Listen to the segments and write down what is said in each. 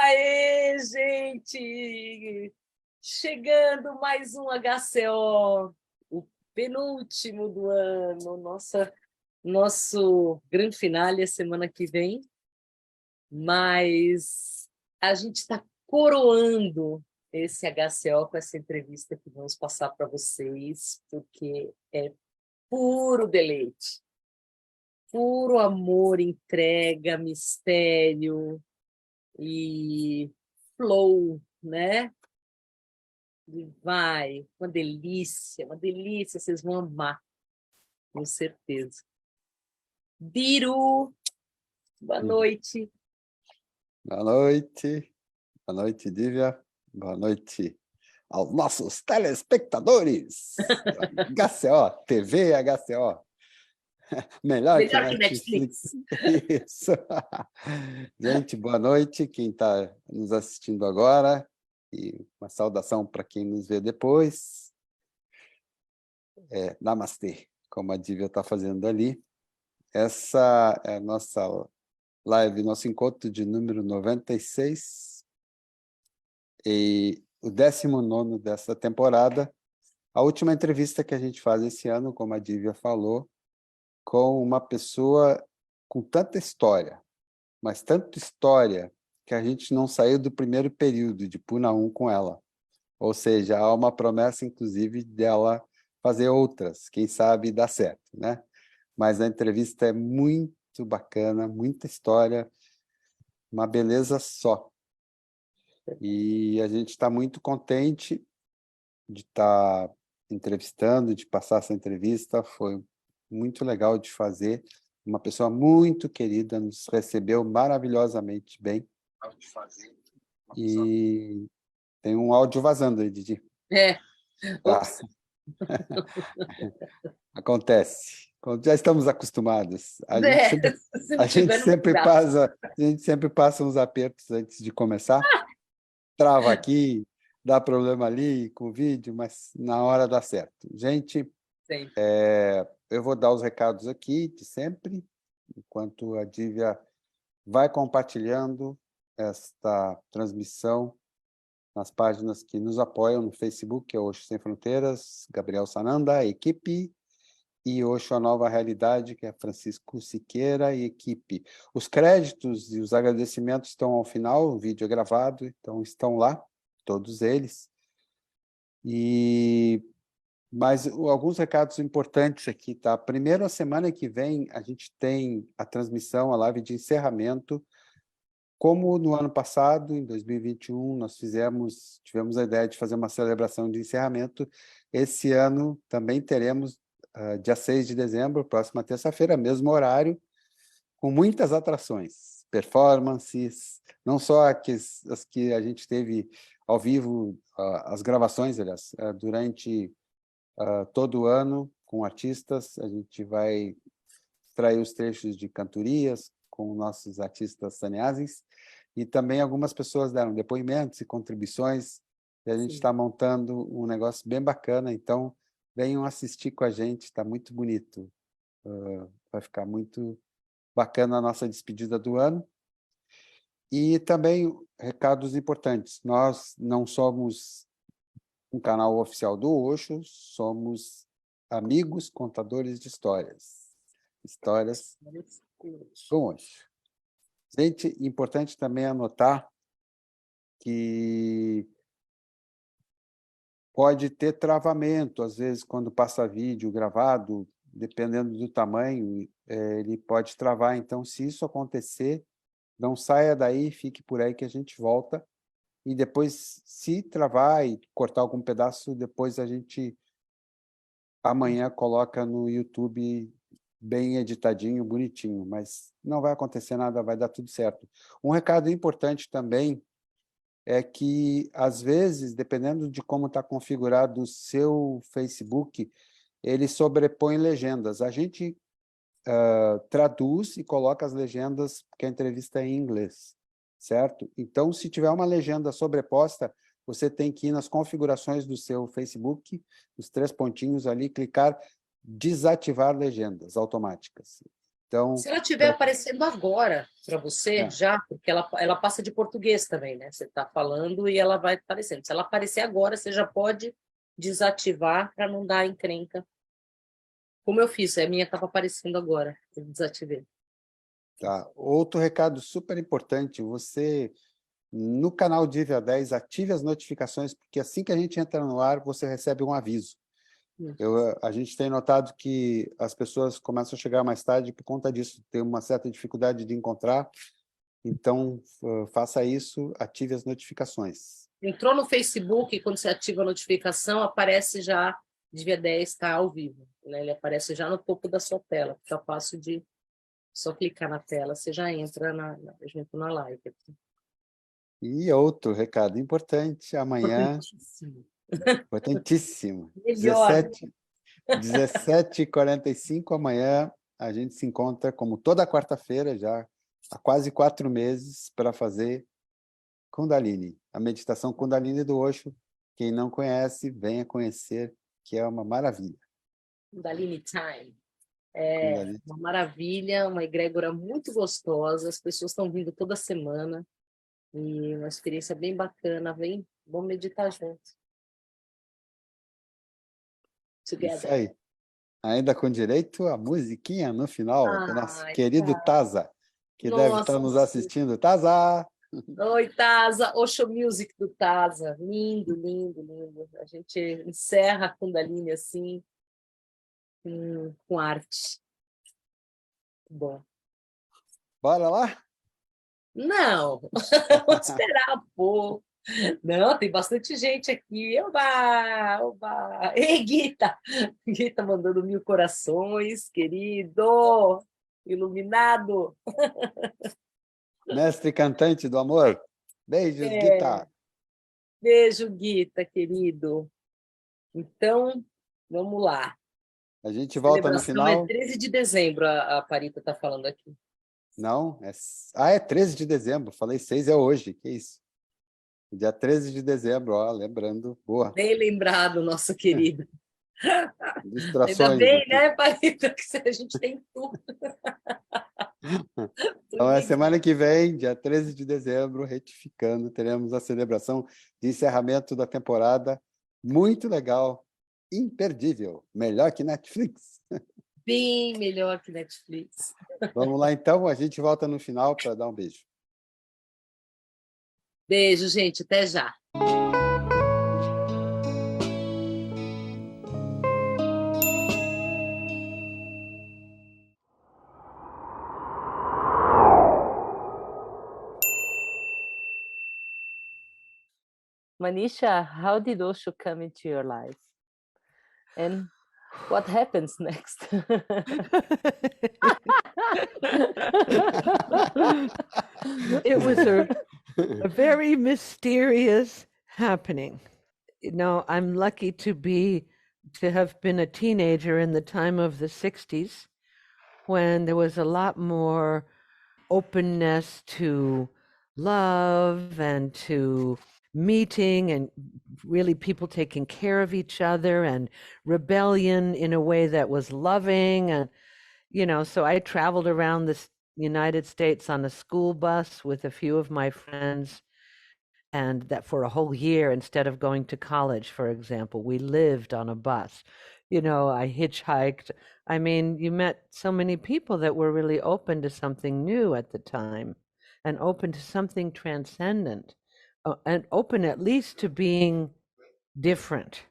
Aê, gente! Chegando mais um HCO, o penúltimo do ano, nosso grande finale a semana que vem, mas a gente está coroando esse HCO com essa entrevista que vamos passar para vocês, porque é puro deleite, puro amor, entrega, mistério e flow, né? E vai, uma delícia, vocês vão amar, com certeza. Biru, boa noite. Boa noite. Boa noite, Dívia. Boa noite aos nossos telespectadores. HCO, TV HCO. Melhor que Netflix. Isso. Gente, boa noite. Quem está nos assistindo agora. E uma saudação para quem nos vê depois. Namastê, como a Dívia está fazendo ali. Essa é a nossa live, nosso encontro de número 96 e o 19º dessa temporada. A última entrevista que a gente faz esse ano, como a Dívia falou, com uma pessoa com tanta história, mas tanta história que a gente não saiu do primeiro período de Puna 1 com ela. Ou seja, há uma promessa, inclusive, dela fazer outras, quem sabe dá certo, né? Mas a entrevista é muito bacana, muita história, uma beleza só. E a gente está muito contente de estar entrevistando, de passar essa entrevista. Foi muito legal de fazer. Uma pessoa muito querida, nos recebeu maravilhosamente bem. E tem um áudio vazando aí, Didi. Tá. Acontece. Já estamos acostumados. A gente sempre passa uns apertos antes de começar. Trava aqui, dá problema ali com o vídeo, mas na hora dá certo. Gente, eu vou dar os recados aqui de sempre, enquanto a Dívia vai compartilhando esta transmissão nas páginas que nos apoiam no Facebook, que é Osho Sem Fronteiras, Gabriel Sananda, equipe, e Osho A Nova Realidade, que é Francisco Siqueira e equipe. Os créditos e os agradecimentos estão ao final, o vídeo é gravado, então estão lá, todos eles. Mas alguns recados importantes aqui, tá? Primeiro, a semana que vem, a gente tem a transmissão, a live de encerramento. Como no ano passado, em 2021, nós tivemos a ideia de fazer uma celebração de encerramento. Esse ano também teremos, dia 6 de dezembro, próxima terça-feira, mesmo horário, com muitas atrações, performances, não só as que a gente teve ao vivo, as gravações, aliás, durante todo o ano, com artistas. A gente vai extrair os trechos de cantorias com nossos artistas sannyasis, e também algumas pessoas deram depoimentos e contribuições, e a gente está montando um negócio bem bacana, então venham assistir com a gente, está muito bonito. Vai ficar muito bacana a nossa despedida do ano. E também recados importantes, nós não somos um canal oficial do Osho, somos amigos contadores de histórias. Histórias com Osho. Gente, importante também anotar que pode ter travamento, às vezes, quando passa vídeo gravado, dependendo do tamanho, ele pode travar. Então, se isso acontecer, não saia daí, fique por aí que a gente volta. E depois, se travar e cortar algum pedaço, depois a gente amanhã coloca no YouTube bem editadinho, bonitinho, mas não vai acontecer nada, vai dar tudo certo. Um recado importante também é que, às vezes, dependendo de como está configurado o seu Facebook, ele sobrepõe legendas. A gente traduz e coloca as legendas, porque a entrevista é em inglês, certo? Então, se tiver uma legenda sobreposta, você tem que ir nas configurações do seu Facebook, os 3 pontinhos ali, clicar desativar legendas automáticas. Então, Se ela estiver aparecendo agora para você, já, porque ela passa de português também, né? Você está falando e ela vai aparecendo. Se ela aparecer agora, você já pode desativar para não dar encrenca. Como eu fiz, a minha estava aparecendo agora, eu desativei. tá. Outro recado super importante, você, no canal de a 10, ative as notificações, porque assim que a gente entra no ar, você recebe um aviso. A gente tem notado que as pessoas começam a chegar mais tarde por conta disso, tem uma certa dificuldade de encontrar, então faça isso, ative as notificações. Entrou no Facebook, quando você ativa a notificação, aparece já, Devia 10 está ao vivo, né? Ele aparece já no topo da sua tela, fica fácil de só clicar na tela, você já entra junto na live. E outro recado importante, amanhã, Importantíssimo. importantíssimo, Melhor. 17h45, amanhã, a gente se encontra, como toda quarta-feira, já há quase 4 meses, para fazer Kundalini, a meditação Kundalini do Osho. Quem não conhece, venha conhecer, que é uma maravilha. Kundalini Time. É Kundalini. uma maravilha, uma egrégora muito gostosa, as pessoas estão vindo toda semana, e uma experiência bem bacana, vamos meditar juntos. Isso Together. aí. Ainda com direito à musiquinha no final, do nosso Ai, querido tá. Taza, que deve estar Nossa, nos sim. assistindo. Taza! Oi, Taza, Osho Music do Taza. Lindo, lindo, lindo. A gente encerra a Kundalini assim, com arte. Bom. Bora lá? Não, vamos esperar um pouco. Não, tem bastante gente aqui. Oba, oba. Ei, Guita! Guita mandando 1000 corações, querido, iluminado. Mestre cantante do amor. Beijos, Guita. Beijo, Guita, querido. Então, vamos lá. A gente A volta no celebração é final. 13 de dezembro, a Parita está falando aqui. Não, é 13 de dezembro. Falei 6 é hoje. Que isso? Dia 13 de dezembro, ó, lembrando. Boa. Bem lembrado, nosso querido. Ainda Distrações bem, aqui. né, Parita, que a gente tem tudo. Então, é semana que vem, dia 13 de dezembro, retificando, teremos a celebração de encerramento da temporada. Muito legal, imperdível, melhor que Netflix. Bem melhor que Netflix. Vamos lá, então, a gente volta no final para dar um beijo. Beijo, gente. Até já. Maneesha, how did Osho come into your life? And what happens next? It was a very mysterious happening. You know, I'm lucky to have been a teenager in the time of the 60s when there was a lot more openness to love and to meeting and really people taking care of each other and rebellion in a way that was loving. And, you know, so I traveled around the United States on a school bus with a few of my friends, and that for a whole year, instead of going to college, for example, we lived on a bus. You know, I hitchhiked. I mean, you met so many people that were really open to something new at the time and open to something transcendent, and open at least to being different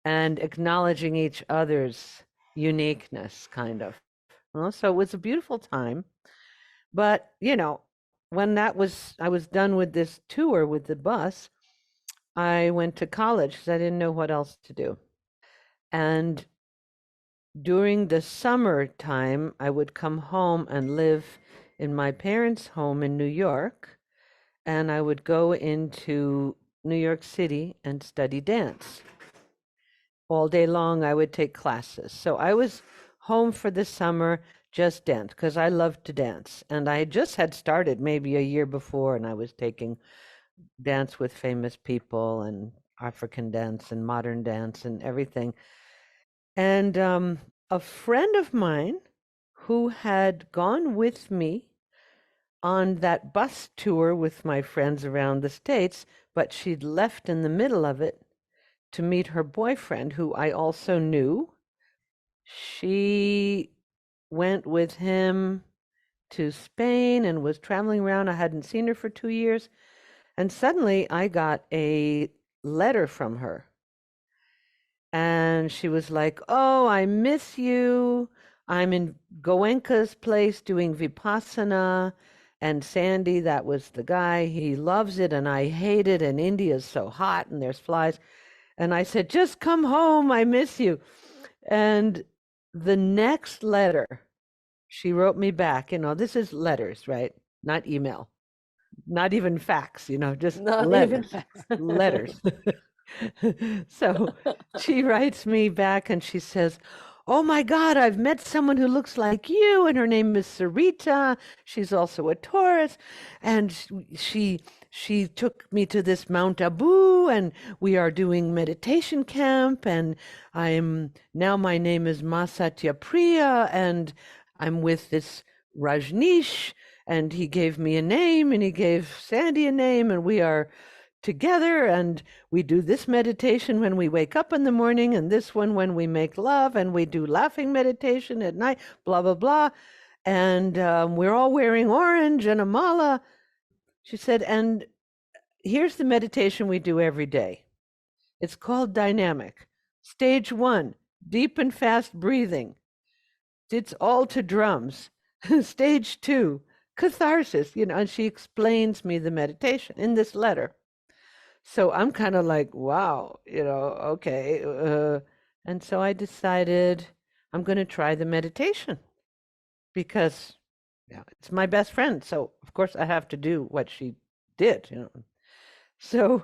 and acknowledging each other's uniqueness, kind of. Well, so it was a beautiful time. But, you know, when I was done with this tour with the bus, I went to college because I didn't know what else to do. And during the summertime, I would come home and live in my parents' home in New York, and I would go into New York City and study dance. All day long, I would take classes. So I was home for the summer, just dance, because I loved to dance. And I just had started maybe a year before, and I was taking dance with famous people and African dance and modern dance and everything. And a friend of mine who had gone with me on that bus tour with my friends around the States, but she'd left in the middle of it to meet her boyfriend, who I also knew. She went with him to Spain and was traveling around. I hadn't seen her for 2 years. And suddenly I got a letter from her. And she was like, "Oh, I miss you. I'm in Goenka's place doing Vipassana. And Sandy, that was the guy, he loves it and I hate it. And India's so hot and there's flies." And I said, "Just come home. I miss you." And the next letter, she wrote me back, this is letters, right? Not email, not even fax, just Not letters, even letters. So she writes me back and she says, "Oh my God, I've met someone who looks like you, and her name is Sarita. She's also a Taurus, and she took me to this Mount Abu, and we are doing meditation camp, and now my name is Masatya Priya, and I'm with this Rajneesh, and he gave me a name, and he gave Sandy a name, and we are together, and we do this meditation when we wake up in the morning, and this one when we make love, and we do laughing meditation at night, blah, blah, blah. And we're all wearing orange and a mala." She said, "And here's the meditation we do every day. It's called dynamic. Stage 1, deep and fast breathing. It's all to drums. Stage 2, catharsis," and she explains me the meditation in this letter. So I'm kind of like, wow, okay. And so I decided I'm going to try the meditation because it's my best friend. So, of course, I have to do what she did. So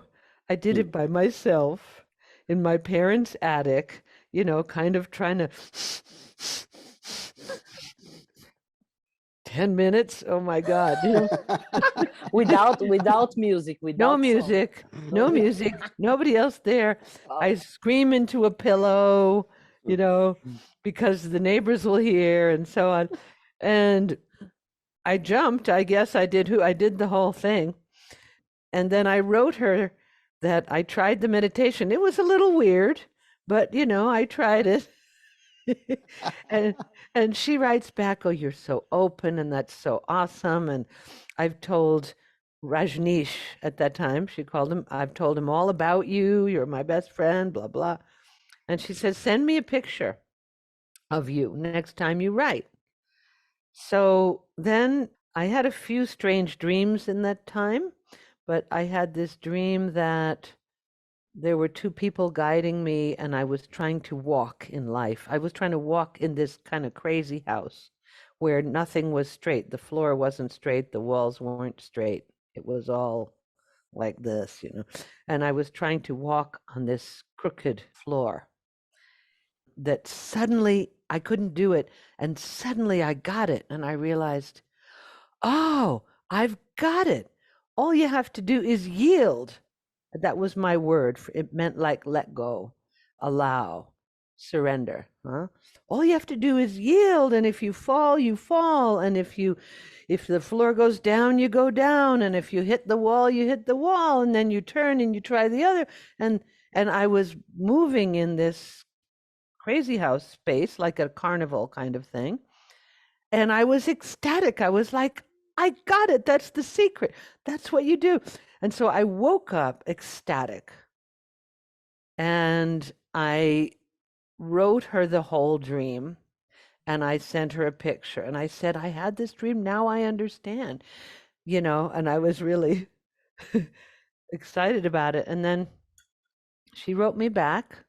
I did it by myself in my parents' attic, kind of trying to 10 minutes. Oh my God. without music, No without music, no music, nobody else there. I scream into a pillow, because the neighbors will hear and so on. And I jumped, I guess I did the whole thing. And then I wrote her that I tried the meditation. It was a little weird, but I tried it. and she writes back, "Oh, you're so open and that's so awesome. And I've told Rajneesh at that time, she called him, I've told him all about you. You're my best friend, blah, blah." And she says, "Send me a picture of you next time you write." So then I had a few strange dreams in that time, but I had this dream that there were two people guiding me, and I was trying to walk in life. I was trying to walk in this kind of crazy house where nothing was straight. The floor wasn't straight. The walls weren't straight. It was all like this, And I was trying to walk on this crooked floor that suddenly I couldn't do it. And suddenly I got it. And I realized, oh, I've got it. All you have to do is yield. That was my word. It meant like let go, allow, surrender. All you have to do is yield, and if you fall, you fall, and if the floor goes down, you go down, and if you hit the wall, you hit the wall, and then you turn and you try the other. And I was moving in this crazy house space, like a carnival kind of thing, and I was ecstatic. I was like, I got it. That's the secret. That's what you do. And so I woke up ecstatic, and I wrote her the whole dream, and I sent her a picture, and I said, "I had this dream. Now I understand," and I was really excited about it. And then she wrote me back,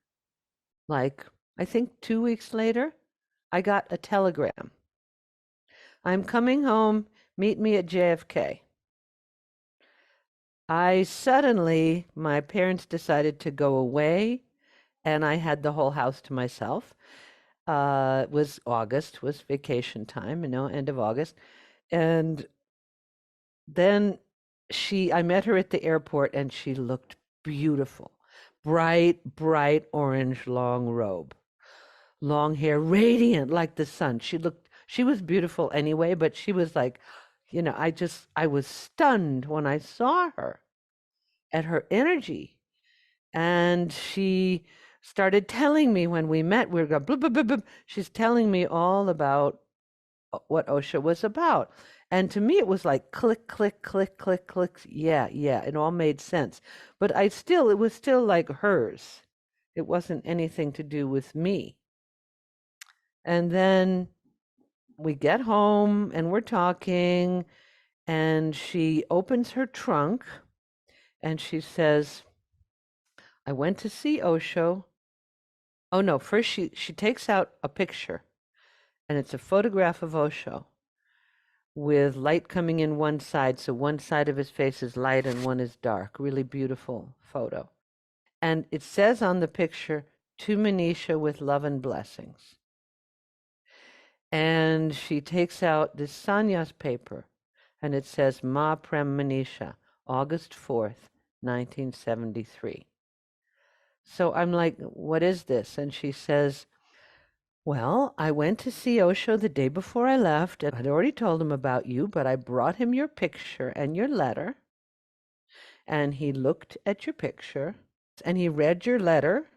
like, I think 2 weeks later, I got a telegram. "I'm coming home. Meet me at JFK." My parents decided to go away, and I had the whole house to myself. It was August, was vacation time, end of August. And then I met her at the airport, and she looked beautiful. Bright, bright orange long robe, long hair, radiant like the sun. She was beautiful anyway, but she was like, I was stunned when I saw her at her energy. And she started telling me when we met, we were going, blah, blah, blah, blah. She's telling me all about what Osho was about. And to me, it was like click, click, click, click, click. Yeah, yeah, it all made sense. But it was still like hers. It wasn't anything to do with me. And then we get home and we're talking, and she opens her trunk and she says, I went to see Osho. Oh no, first she takes out a picture, and it's a photograph of Osho with light coming in one side, so one side of his face is light and one is dark. Really beautiful photo. And it says on the picture, to Maneesha with love and blessings. And she takes out this sannyas paper, and it says Ma Prem Maneesha, August 4th, 1973. So I'm like, what is this? And she says, well, I went to see Osho the day before I left, and I'd already told him about you, but I brought him your picture and your letter, and he looked at your picture, and he read your letter,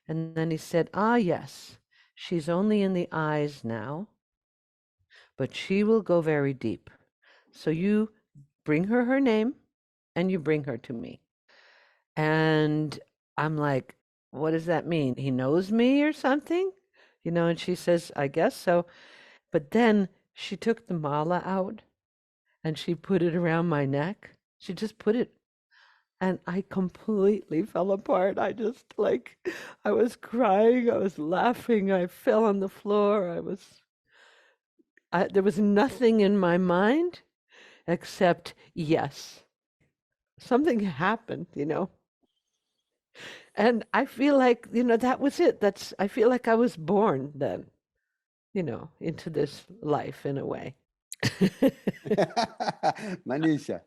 and then he said, ah, yes, she's only in the eyes now, but she will go very deep. So you bring her her name, and you bring her to me. And I'm like, what does that mean? He knows me or something? And she says, I guess so. But then she took the mala out and she put it around my neck. She just put it, and I completely fell apart. I was crying, I was laughing, I fell on the floor. There was nothing in my mind except, yes, something happened. And I feel like, that was it. I feel like I was born then, into this life in a way. Maneesha,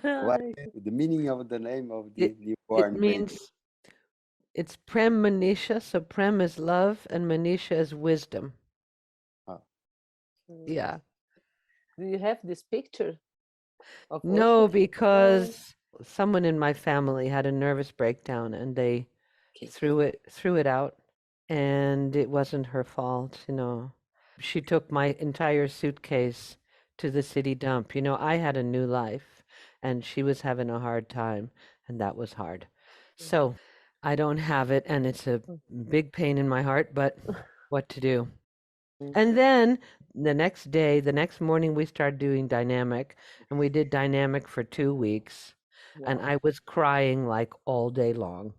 what is the meaning of the name of the newborn It means, it's Prem Maneesha. So Prem is love and Maneesha is wisdom. Oh. Yeah. Do you have this picture of No, Osho? because someone in my family had a nervous breakdown and they threw it out, and it wasn't her fault. She took my entire suitcase to the city dump. I had a new life and she was having a hard time, and that was hard. So I don't have it, and it's a big pain in my heart, but what to do? And then the next morning, we started doing dynamic, and we did dynamic for 2 weeks. Wow. And I was crying like all day long.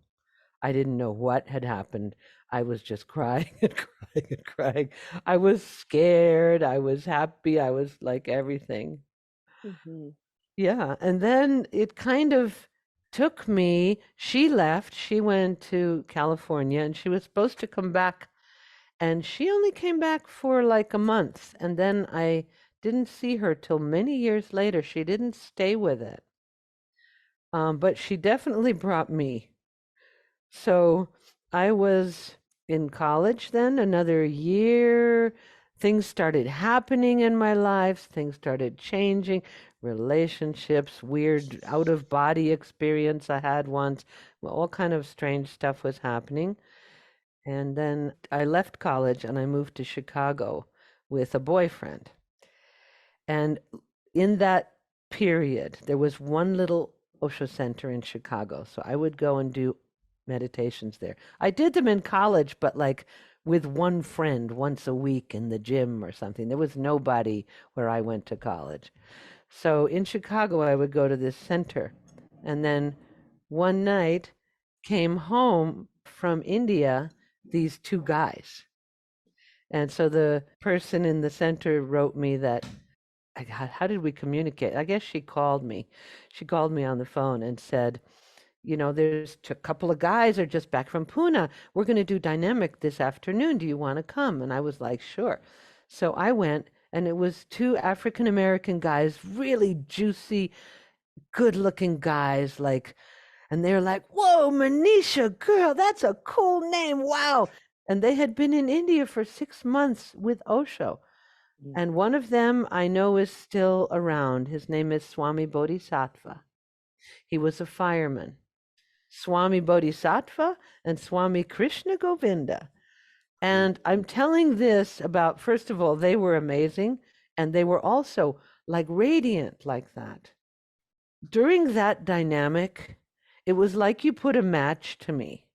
I didn't know what had happened. I was just crying and crying and crying. I was scared. I was happy. I was like everything. Mm-hmm. Yeah. And then it kind of took me. She left. She went to California, and she was supposed to come back. And she only came back for like a month. And then I didn't see her till many years later. She didn't stay with it. But she definitely brought me. So I was in college then, another year. Things started happening in my life. Things started changing. Relationships, weird out-of-body experience I had once. All kind of strange stuff was happening. And then I left college and I moved to Chicago with a boyfriend. And in that period, there was one little Osho center in Chicago. So I would go and do meditations there. I did them in college, but like with one friend once a week in the gym or something. There was nobody where I went to college. So in Chicago, I would go to this center. And then one night came home from India, these 2 guys. And so the person in the center wrote me that, how did we communicate? I guess she called me. She called me on the phone and said, there's a couple of guys are just back from Pune. We're going to do dynamic this afternoon. Do you want to come? And I was like, sure. So I went, and it was 2 African-American guys, really juicy, good-looking guys, and they're like, whoa, Maneesha, girl, that's a cool name. Wow. And they had been in India for 6 months with Osho. And one of them I know is still around. His name is Swami Bodhisattva. He was a fireman. Swami Bodhisattva and Swami Krishna Govinda. And I'm telling this about, first of all, they were amazing, and they were also like radiant like that. During that dynamic, it was like you put a match to me.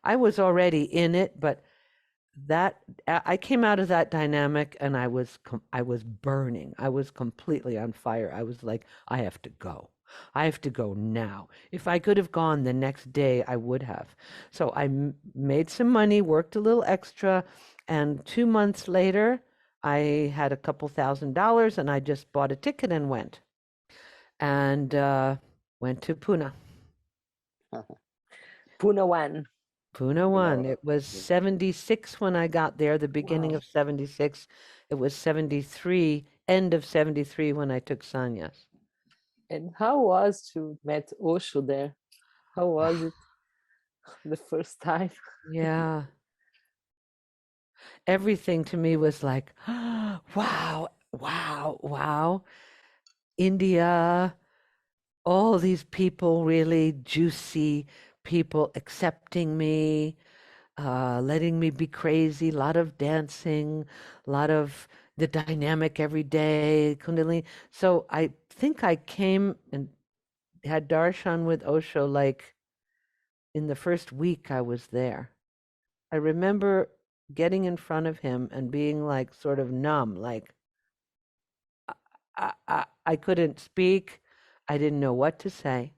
I was already in it, but I came out of that dynamic and I was burning. I was completely on fire. I was like, I have to go. I have to go now. If I could have gone the next day, I would have. So I made some money, worked a little extra, and 2 months later, I had a couple $1,000 and I just bought a ticket and went. And went to Pune. Pune 1. Pune 1. It was 76 when I got there, the beginning of 76. It was 73, end of 73 when I took sannyas. And how was to meet Osho there? How was it the first time? Yeah. Everything to me was like, wow, wow, wow. India, all these people, really juicy people accepting me, letting me be crazy, a lot of dancing, a lot of the dynamic every day, Kundalini. So I think I came and had darshan with Osho like in the first week I was there. I remember getting in front of him and being like sort of numb, like I couldn't speak. I didn't know what to say.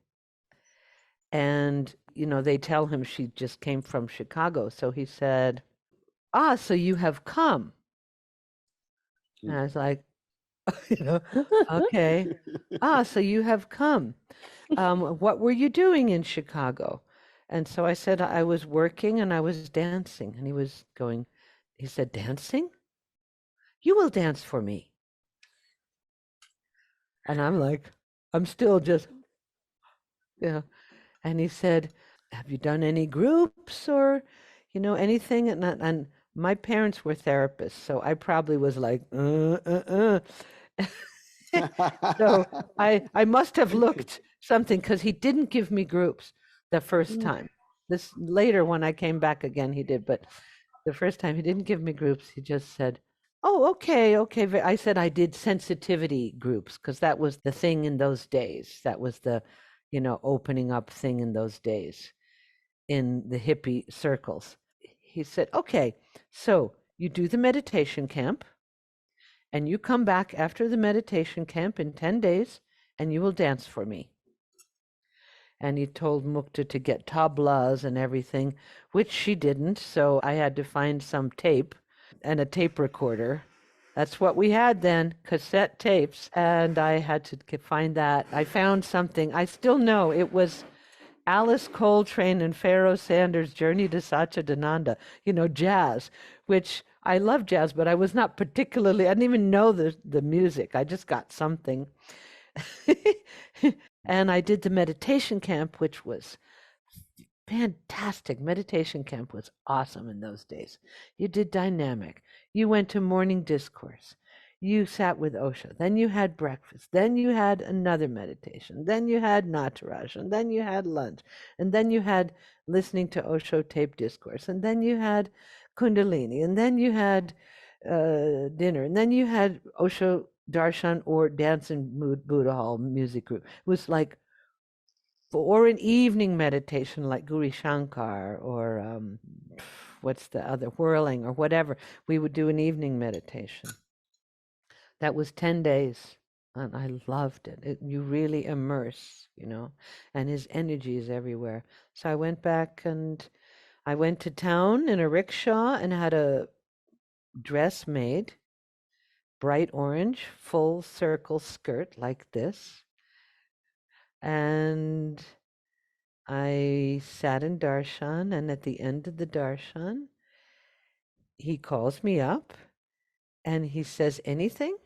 And, they tell him she just came from Chicago. So he said, so you have come. And I was like, okay. So you have come. What were you doing in Chicago? And so I said, I was working and I was dancing. And he said, dancing? You will dance for me. And I'm like, I'm still just, And he said, have you done any groups or, anything? And my parents were therapists, so I probably was like, So I must have looked something because he didn't give me groups the first time. This later when I came back again, he did, but the first time he didn't give me groups. He just said, oh, okay. I said I did sensitivity groups because that was the thing in those days. That was the, opening up thing in those days in the hippie circles. He said, okay, so you do the meditation camp and you come back after the meditation camp in 10 days and you will dance for me. And he told Mukta to get tablas and everything, which she didn't. So I had to find some tape and a tape recorder. That's what we had then, cassette tapes. And I had to find that. I found something. I still know it was Alice Coltrane and Pharoah Sanders' Journey to Satchidananda, jazz, which I love jazz, but I was not particularly, I didn't even know the music. I just got something. And I did the meditation camp, which was fantastic. Meditation camp was awesome in those days. You did dynamic. You went to morning discourse. You sat with Osho. Then you had breakfast. Then you had another meditation. Then you had Nataraj. And then you had lunch. And then you had listening to Osho tape discourse. And then you had Kundalini. And then you had dinner. And then you had Osho darshan or dance and mood Buddha hall music group. It was like, or an evening meditation like Gauri Shankar or what's the other, whirling or whatever. We would do an evening meditation. That was 10 days. And I loved it. You really immerse, and his energy is everywhere. So I went back and I went to town in a rickshaw and had a dress made, bright orange, full circle skirt like this. And I sat in darshan, and at the end of the darshan, he calls me up and he says, anything?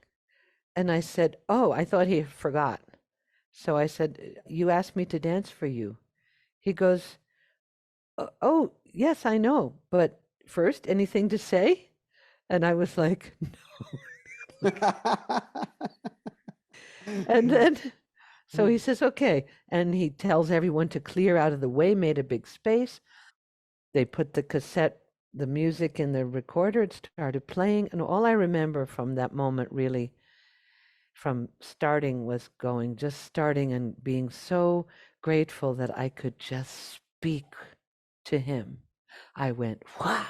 And I said, oh, I thought he forgot. So I said, you asked me to dance for you. He goes, oh, yes, I know. But first, anything to say? And I was like, no. And then, so he says, okay. And he tells everyone to clear out of the way, made a big space. They put the cassette, the music in the recorder, it started playing. And all I remember from that moment, really, from starting, was just starting and being so grateful that I could just speak to him. I went, wow.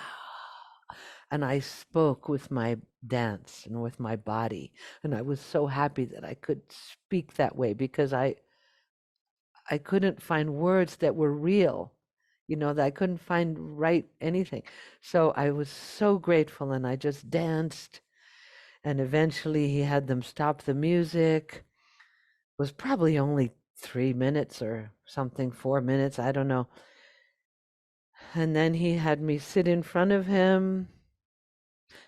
And I spoke with my dance and with my body. And I was so happy that I could speak that way, because I couldn't find words that were real, that I couldn't write anything. So I was so grateful, and I just danced. And eventually he had them stop the music. It was probably only 3 minutes or something, 4 minutes, I don't know. And then he had me sit in front of him.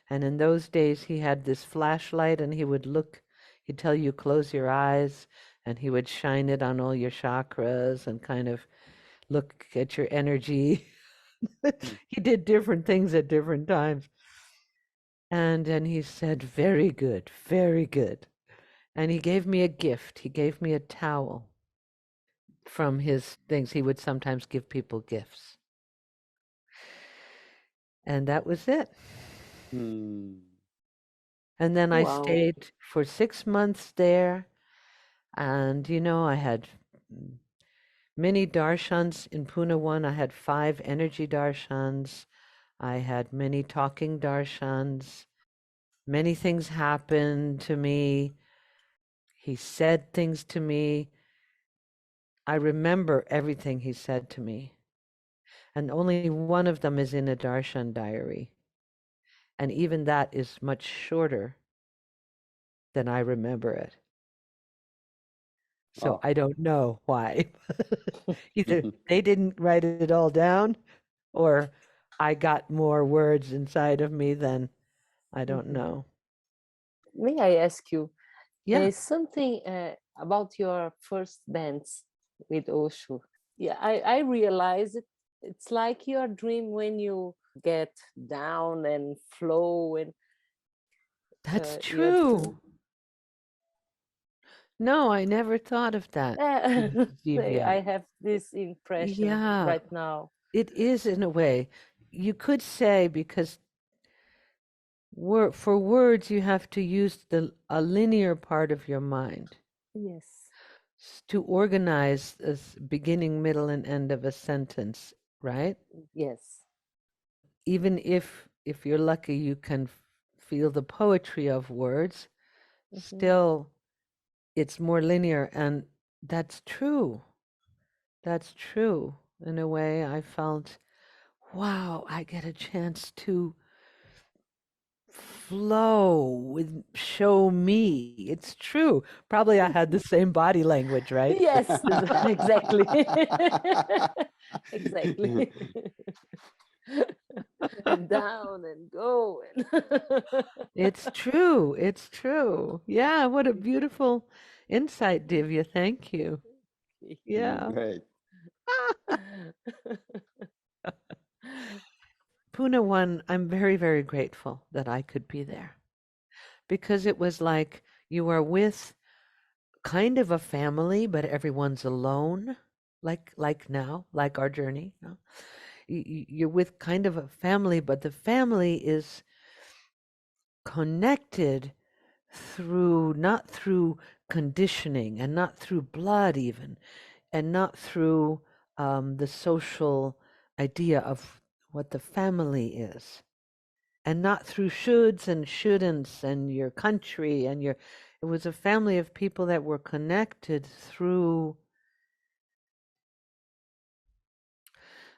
And in those days, he had this flashlight, and he'd tell you, close your eyes, and he would shine it on all your chakras and kind of look at your energy. He did different things at different times. And then he said, very good, very good. And he gave me a gift. He gave me a towel from his things. He would sometimes give people gifts. And that was it. And then I stayed for 6 months there. And, I had many darshans in Pune 1. I had 5 energy darshans. I had many talking darshans. Many things happened to me. He said things to me. I remember everything he said to me. And only one of them is in a darshan diary. And even that is much shorter than I remember it. So I don't know why. Either they didn't write it all down, or I got more words inside of me than I don't know. May I ask you, Yeah. something about your first dance with Osho? Yeah, I realize it's like your dream when you get down and flow, and that's true. No, I never thought of that. I have this impression right now. It is, in a way. You could say, because for words you have to use a linear part of your mind. Yes. To organize a beginning, middle, and end of a sentence, right? Yes. Even if you're lucky, you can feel the poetry of words. Still, it's more linear, and that's true. That's true. In a way, I felt, wow, I get a chance to flow with show me. It's true. Probably I had the same body language, right? Yes, exactly. Exactly. And down and go. It's true. It's true. Yeah, what a beautiful insight, Divya. Thank you. Yeah. Great. Pune 1, I'm very, very grateful that I could be there, because it was like you are with kind of a family, but everyone's alone, like now, like our journey. You're with kind of a family, but the family is connected not through conditioning, and not through blood even, and not through the social idea of what the family is, and not through shoulds and shouldn'ts and your country and it was a family of people that were connected through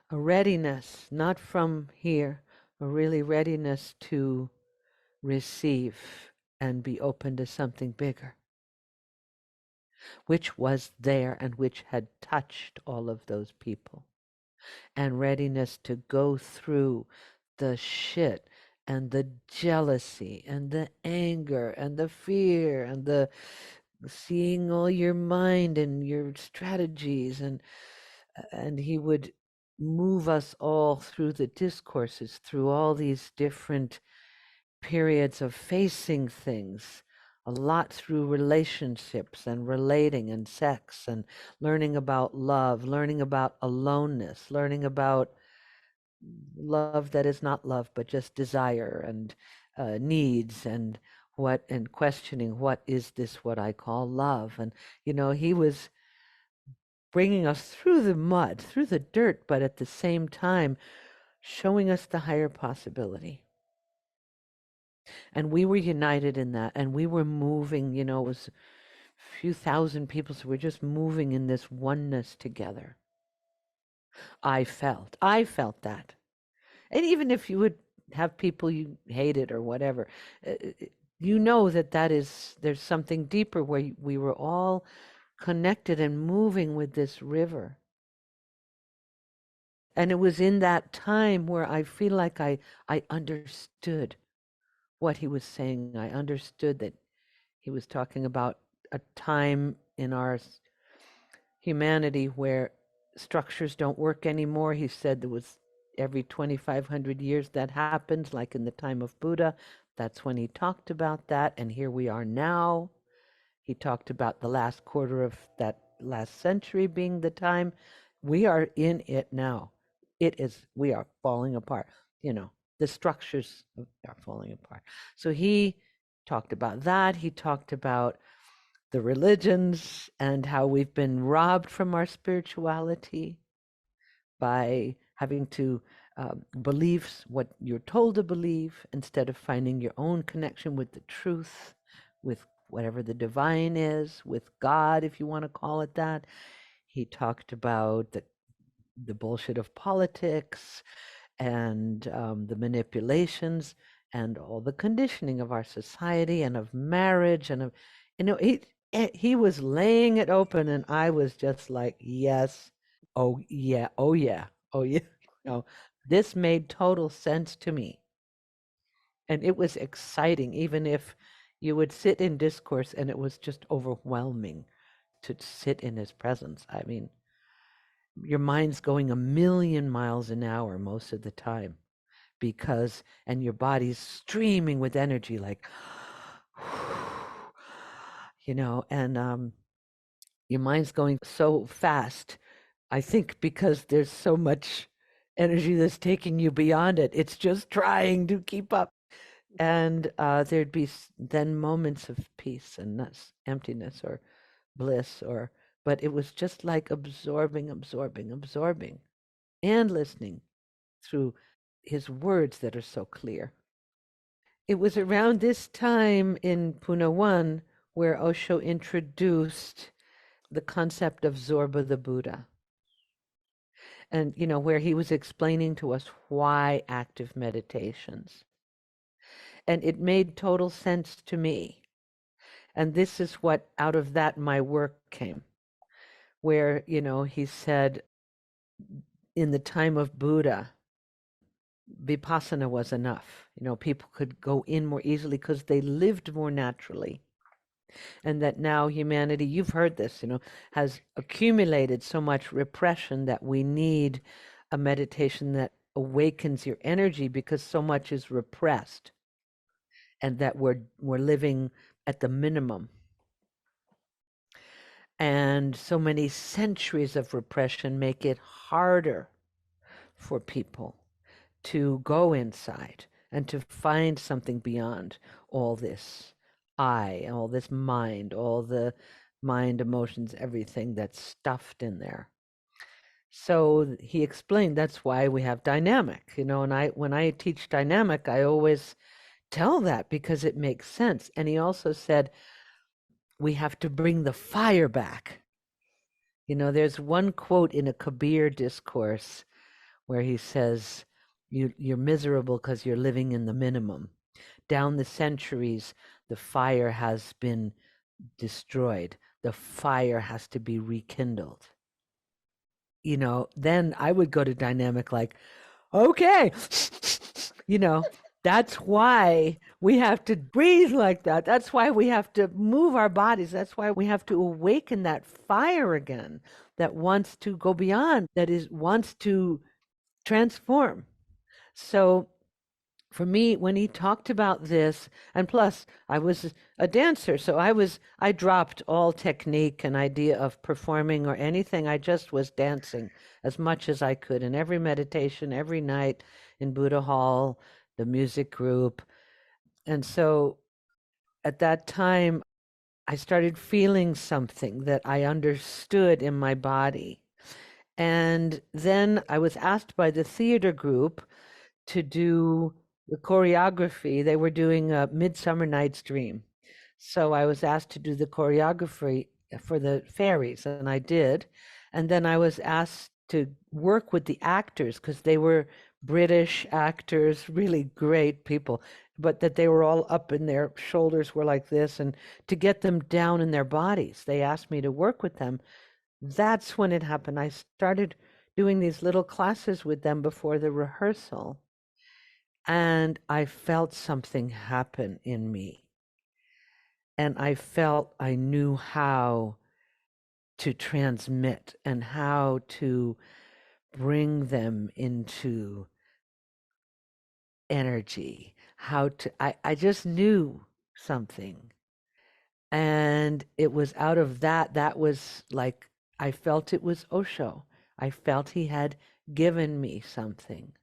a readiness, not from here, a really readiness to receive and be open to something bigger, which was there and which had touched all of those people, and readiness to go through the shit and the jealousy and the anger and the fear and the seeing all your mind and your strategies, and he would move us all through the discourses, through all these different periods of facing things, a lot through relationships and relating and sex and learning about love, learning about aloneness, learning about love that is not love, but just desire and needs and questioning what is this, what I call love. And, he was bringing us through the mud, through the dirt, but at the same time, showing us the higher possibility. And we were united in that, and we were moving, it was a few thousand people, so we're just moving in this oneness together. I felt that. And even if you would have people you hated or whatever, there's something deeper where we were all connected and moving with this river. And it was in that time where I feel like I understood what he was saying. I understood that he was talking about a time in our humanity where structures don't work anymore. He said there was every 2,500 years that happens, like in the time of Buddha. That's when he talked about that. And here we are now. He talked about the last quarter of that last century being the time. We are in it now. We are falling apart. The structures are falling apart. So he talked about that. He talked about the religions and how we've been robbed from our spirituality by having to believe what you're told to believe instead of finding your own connection with the truth, with whatever the divine is, with God, if you want to call it that. He talked about the bullshit of politics and the manipulations and all the conditioning of our society and of marriage and of, he was laying it open, and I was just like, yes, oh yeah, oh yeah, oh yeah. This made total sense to me. And it was exciting, even if you would sit in discourse and it was just overwhelming to sit in his presence. I mean, your mind's going 1,000,000 miles an hour most of the time and your body's streaming with energy, like, and your mind's going so fast. I think because there's so much energy that's taking you beyond it. It's just trying to keep up. And there'd be then moments of peace and emptiness or bliss, but it was just like absorbing, and listening through his words that are so clear. It was around this time in Pune 1 where Osho introduced the concept of Zorba the Buddha. And, where he was explaining to us why active meditations. And it made total sense to me. And this is what, out of that, my work came. Where, he said, in the time of Buddha, vipassana was enough. People could go in more easily because they lived more naturally. And that now humanity, you've heard this, has accumulated so much repression that we need a meditation that awakens your energy because so much is repressed, and that we're living at the minimum. And so many centuries of repression make it harder for people to go inside and to find something beyond all this all this mind, all the mind, emotions, everything that's stuffed in there. So he explained that's why we have dynamic, and when I teach dynamic, I always tell that because it makes sense. And he also said we have to bring the fire back. There's one quote in a Kabir discourse where he says, you're miserable because you're living in the minimum. Down the centuries, the fire has been destroyed. The fire has to be rekindled. Then I would go to dynamic like, okay, that's why we have to breathe like that. That's why we have to move our bodies. That's why we have to awaken that fire again that wants to go beyond, wants to transform. So for me, when he talked about this, and plus I was a dancer, so I dropped all technique and idea of performing or anything. I just was dancing as much as I could in every meditation, every night in Buddha Hall, the music group. And so at that time, I started feeling something that I understood in my body. And then I was asked by the theater group to do the choreography. They were doing a Midsummer Night's Dream. So I was asked to do the choreography for the fairies, and I did. And then I was asked to work with the actors because they were British actors, really great people, but that they were all up and their shoulders were like this, and to get them down in their bodies. They asked me to work with them. That's when it happened. I started doing these little classes with them before the rehearsal, and I felt something happen in me. And I felt I knew how to transmit and how to bring them into energy, I just knew something. And it was out of that was like, I felt it was Osho. I felt he had given me something.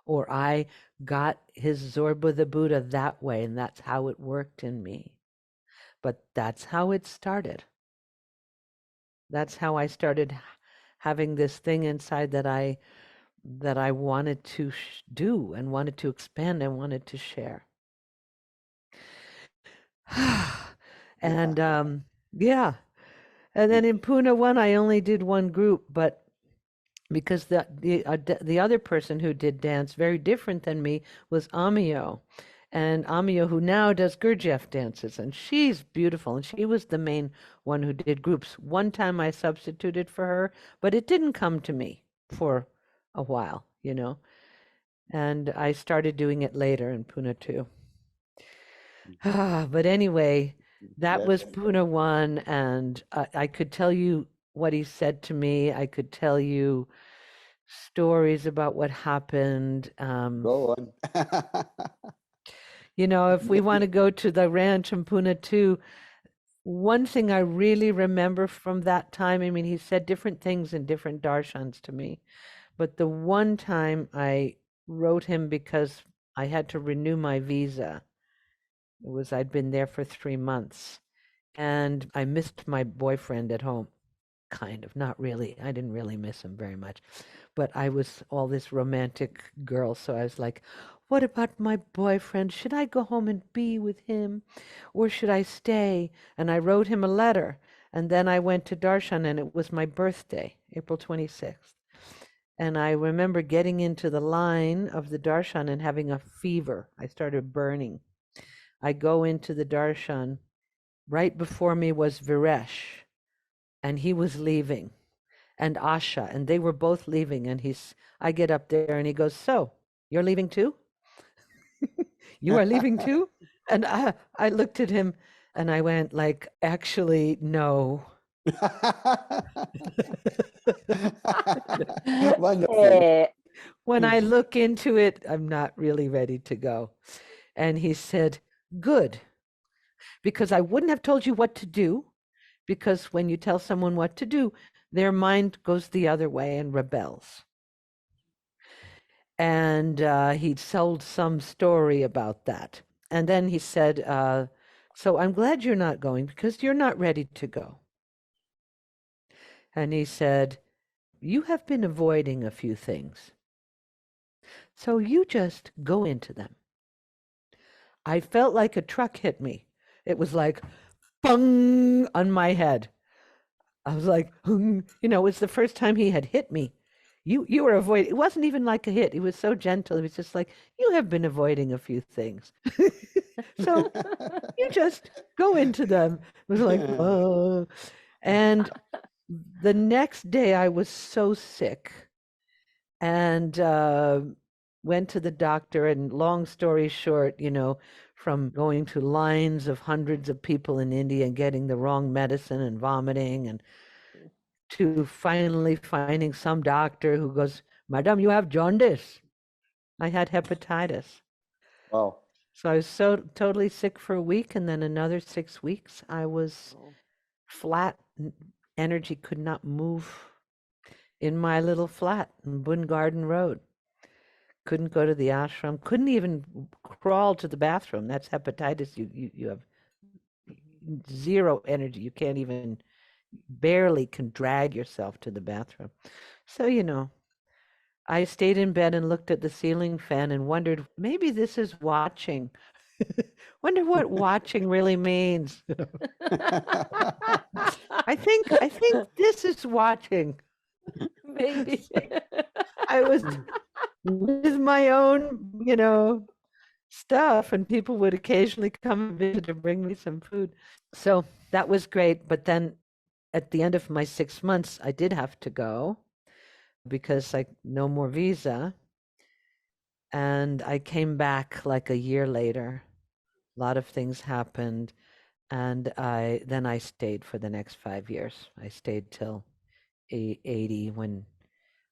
Or I got his Zorba the Buddha that way, and that's how it worked in me. But that's how it started. That's how I started having this thing inside that I wanted to do and wanted to expand and wanted to share. And yeah. And then in Pune 1, I only did one group, but because the other person who did dance, very different than me, was Amiyo. And Amiyo, who now does Gurdjieff dances, and she's beautiful, and she was the main one who did groups. One time I substituted for her, but it didn't come to me for a while, you know. And I started doing it later in Pune 2. But anyway, that was Pune 1, and I could tell you what he said to me. I could tell you stories about what happened. Go on. You know, if we want to go to the ranch in Pune 2, one thing I really remember from that time, I mean, he said different things in different darshans to me, but the one time I wrote him because I had to renew my visa. I'd been there for 3 months, and I missed my boyfriend at home. Kind of, not really. I didn't really miss him very much, but I was all this romantic girl, so I was like, what about my boyfriend? Should I go home and be with him, or should I stay? And I wrote him a letter, and then I went to Darshan, and it was my birthday, April 26th. And I remember getting into the line of the Darshan and having a fever. I started burning. I go into the Darshan. Right before me was Viresh, and he was leaving, and Asha, and they were both leaving. And I get up there, and he goes, "So, you're leaving too? You are leaving too?" And I looked at him, and I went like, "Actually, no." Wonderful. When I look into it, I'm not really ready to go. And he said, "Good, because I wouldn't have told you what to do, because when you tell someone what to do, their mind goes the other way and rebels." And he told some story about that. And then he said, "So I'm glad you're not going, because you're not ready to go." And he said, "You have been avoiding a few things, so you just go into them." I felt like a truck hit me. It was like, bung, on my head. I was like, you know, it was the first time he had hit me. You were avoiding. It wasn't even like a hit. It was so gentle. It was just like, you have been avoiding a few things. So you just go into them. It was like, oh. And the next day I was so sick, and went to the doctor, and long story short, you know, from going to lines of hundreds of people in India and getting the wrong medicine and vomiting, and to finally finding some doctor who goes, "Madam, you have jaundice." I had hepatitis. Wow. So I was so totally sick for a week, and then another 6 weeks I was Oh. flat. Energy could not move in my little flat in Boone Garden Road. Couldn't go to the ashram. Couldn't even crawl to the bathroom. That's hepatitis. You have zero energy. You can't even barely can drag yourself to the bathroom. So, I stayed in bed and looked at the ceiling fan and wondered, maybe this is watching. Wonder what watching really means. I think this is watching. Maybe. I was with my own, stuff, and people would occasionally come and visit to bring me some food. So that was great. But then at the end of my 6 months, I did have to go because no more visa. And I came back like a year later. A lot of things happened. And I stayed for the next 5 years. I stayed till 80 when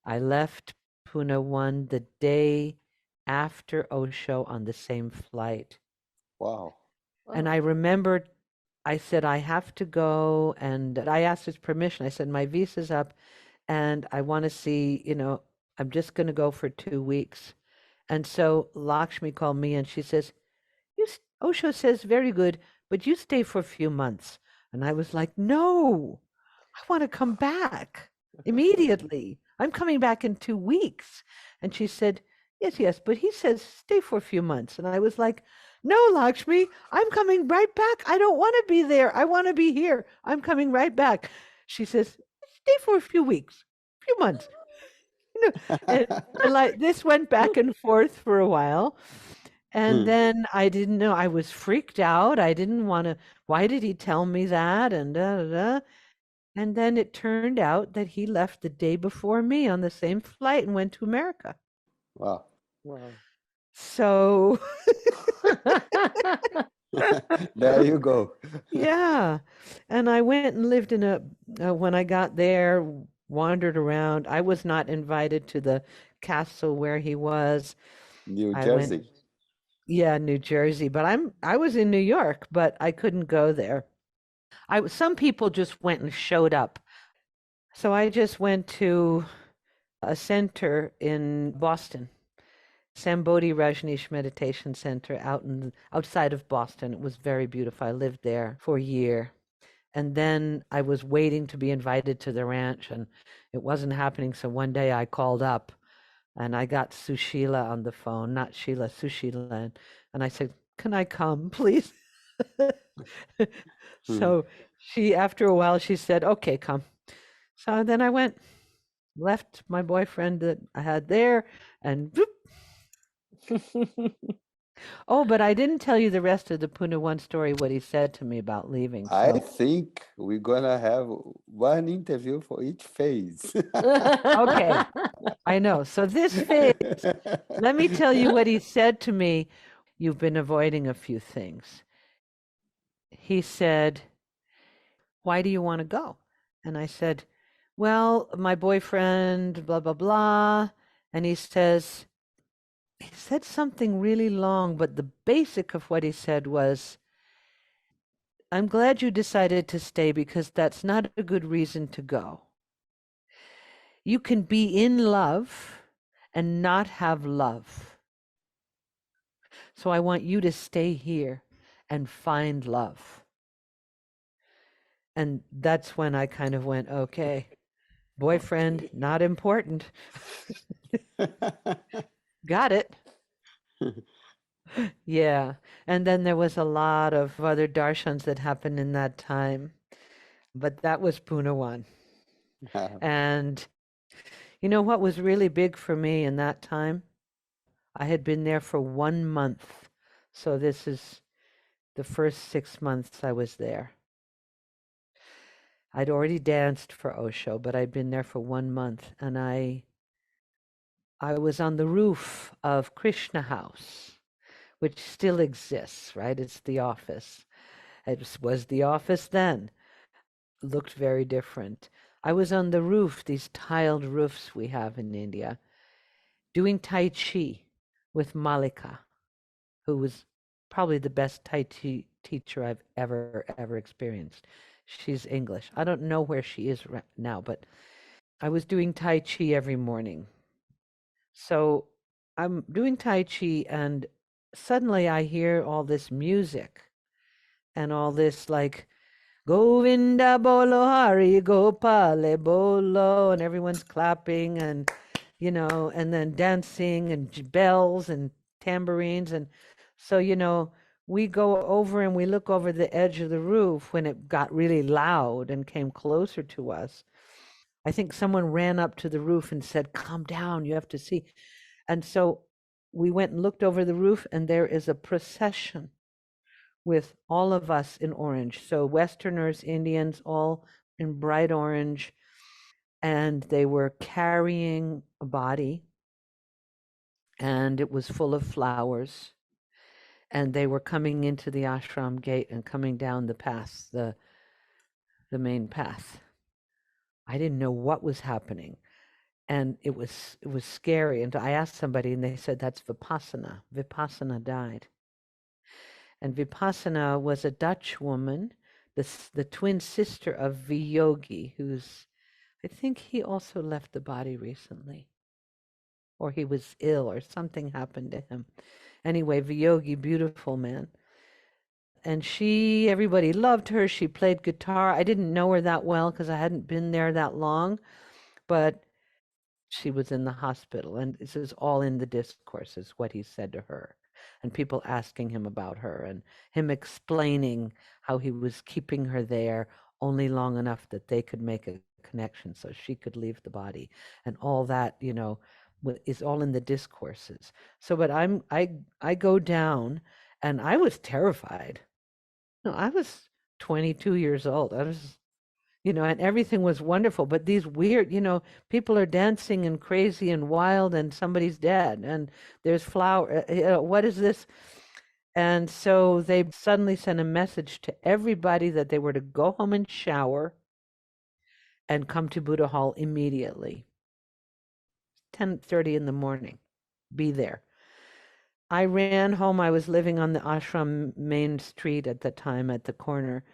I left Pune 1 the day after Osho on the same flight. Wow. And I remembered I said, I have to go. And I asked his permission. I said, my visa's up and I want to see, I'm just going to go for 2 weeks. And so Lakshmi called me and she says, Osho says, very good, but you stay for a few months. And I was like, no, I want to come back immediately. I'm coming back in 2 weeks. And she said, yes, but he says stay for a few months. And I was like, no, Lakshmi, I'm coming right back. I don't want to be there. I want to be here. I'm coming right back. She says, stay for a few weeks, a few months. And like this went back and forth for a while. And then I didn't know. I was freaked out. I didn't want to. Why did he tell me that? And da, da, da. And then it turned out that he left the day before me on the same flight and went to America. Wow. Wow. So There you go. yeah. And I went and lived in when I got there, wandered around. I was not invited to the castle where he was. New I Jersey. went, yeah, New Jersey, but I was in New York, but I couldn't go there. Some people just went and showed up. So I just went to a center in Boston, Sambodhi Rajneesh Meditation Center outside of Boston. It was very beautiful. I lived there for a year. And then I was waiting to be invited to the ranch and it wasn't happening. So one day I called up and I got Sushila on the phone, not Sheila, Sushila. And I said, can I come, please? So after a while, she said, okay, come. So then I went, left my boyfriend that I had there and oh, but I didn't tell you the rest of the Pune 1 story, what he said to me about leaving. I think we're gonna have one interview for each phase. Okay, I know. So this phase, let me tell you what he said to me. You've been avoiding a few things. He said, why do you want to go? And I said, well, my boyfriend, blah, blah, blah. And he said something really long, but the basic of what he said was, I'm glad you decided to stay because that's not a good reason to go. You can be in love and not have love. So I want you to stay here and find love. And that's when I kind of went, okay, boyfriend, not important. Got it. Yeah. And then there was a lot of other darshans that happened in that time. But that was Pune 1. And you know what was really big for me in that time? I had been there for 1 month. So this is the first 6 months I was there. I'd already danced for Osho, but I'd been there for 1 month. And I was on the roof of Krishna House, which still exists, right? It's the office. It was the office then. Looked very different. I was on the roof, these tiled roofs we have in India, doing Tai Chi with Malika, who was probably the best Tai Chi teacher I've ever experienced. She's English. I don't know where she is right now, but I was doing Tai Chi every morning. So I'm doing Tai Chi, and suddenly I hear all this music and all this like Govinda Bolo Hari Gopale Bolo, and everyone's clapping and and then dancing and bells and tambourines. And so, we go over and we look over the edge of the roof when it got really loud and came closer to us. I think someone ran up to the roof and said, "Calm down, you have to see." And so we went and looked over the roof, and there is a procession with all of us in orange. So Westerners, Indians, all in bright orange. And they were carrying a body, and it was full of flowers. And they were coming into the ashram gate and coming down the path, the main path. I didn't know what was happening. And it was scary. And I asked somebody, and they said, that's Vipassana. Vipassana died. And Vipassana was a Dutch woman, the twin sister of Viyogi, who's, I think he also left the body recently, or he was ill, or something happened to him. Anyway, Viyogi, beautiful man. And everybody loved her. She played guitar. I didn't know her that well because I hadn't been there that long, but she was in the hospital. And this is all in the discourses, what he said to her, and people asking him about her, and him explaining how he was keeping her there only long enough that they could make a connection so she could leave the body, and all that, is all in the discourses. So, but I go down, and I was terrified. No, I was 22 years old. I was, and everything was wonderful. But these weird, people are dancing and crazy and wild, and somebody's dead, and there's flower. What is this? And so they suddenly sent a message to everybody that they were to go home and shower and come to Buddha Hall immediately. 10:30 in the morning. Be there. I ran home. I was living on the ashram main street at the time, at the corner.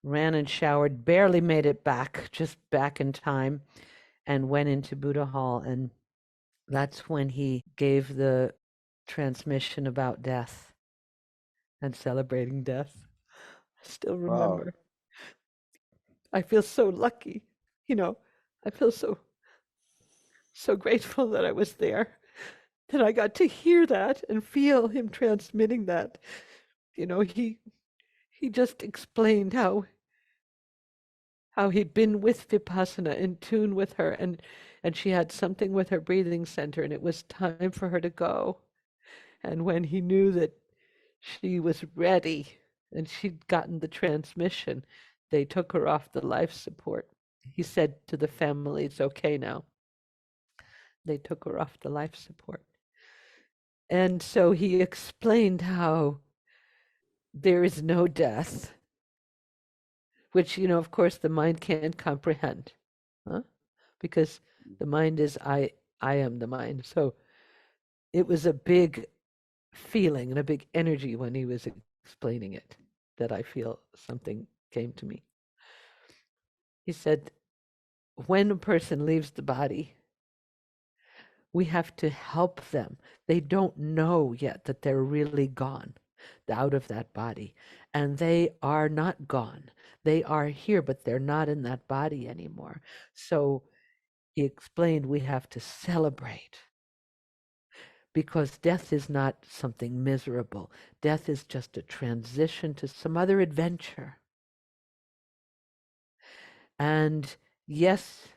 Ran and showered, barely made it back, just back in time, and went into Buddha Hall. And that's when he gave the transmission about death and celebrating death. I still remember. Wow. I feel so lucky, I feel so grateful that I was there, that I got to hear that and feel him transmitting that. He just explained how he'd been with Vipassana, in tune with her, and she had something with her breathing center, and it was time for her to go. And when he knew that she was ready and she'd gotten the transmission, they took her off the life support. He said to the family, "It's okay now." They took her off the life support. And so he explained how there is no death, which, of course, the mind can't comprehend, because the mind is I am the mind. So it was a big feeling and a big energy when he was explaining it, that I feel something came to me. He said, when a person leaves the body, we have to help them. They don't know yet that they're really gone out of that body. And they are not gone. They are here, but they're not in that body anymore. So he explained we have to celebrate, because death is not something miserable. Death is just a transition to some other adventure. And yes,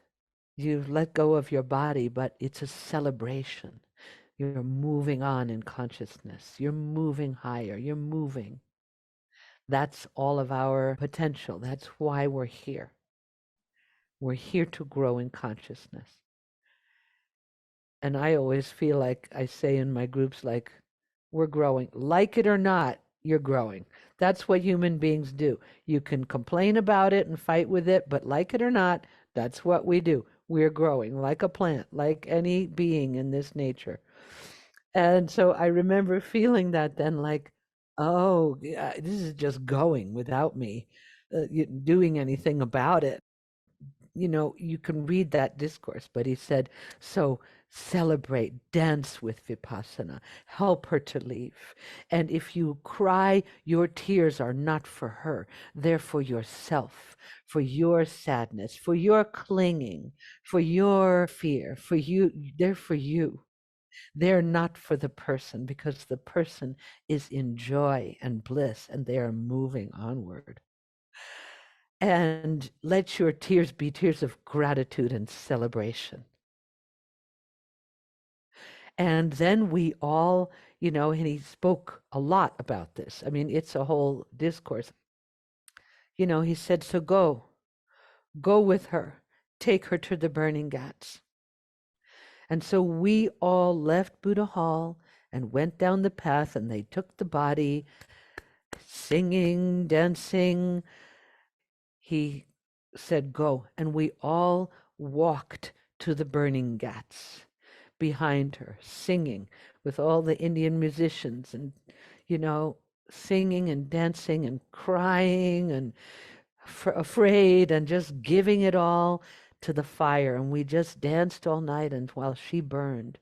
you've let go of your body, but it's a celebration. You're moving on in consciousness. You're moving higher. You're moving. That's all of our potential. That's why we're here. We're here to grow in consciousness. And I always feel like I say in my groups, like, we're growing. Like it or not, you're growing. That's what human beings do. You can complain about it and fight with it, but like it or not, that's what we do. We're growing like a plant, like any being in this nature. And so I remember feeling that then, like, oh, yeah, this is just going without me doing anything about it. You know, you can read that discourse, but he said, so celebrate, dance with Vipassana, help her to leave. And if you cry, your tears are not for her, they're for yourself, for your sadness, for your clinging, for your fear, for you, they're for you. They're not for the person, because the person is in joy and bliss and they are moving onward. And let your tears be tears of gratitude and celebration. And then we all, you know, and he spoke a lot about this. I mean, it's a whole discourse. You know, he said, so go with her, take her to the burning ghats. And so we all left Buddha Hall and went down the path, and they took the body, singing, dancing. He said, go. And we all walked to the burning ghats behind her, singing with all the Indian musicians and, you know, singing and dancing and crying and afraid and just giving it all to the fire. And we just danced all night and while she burned.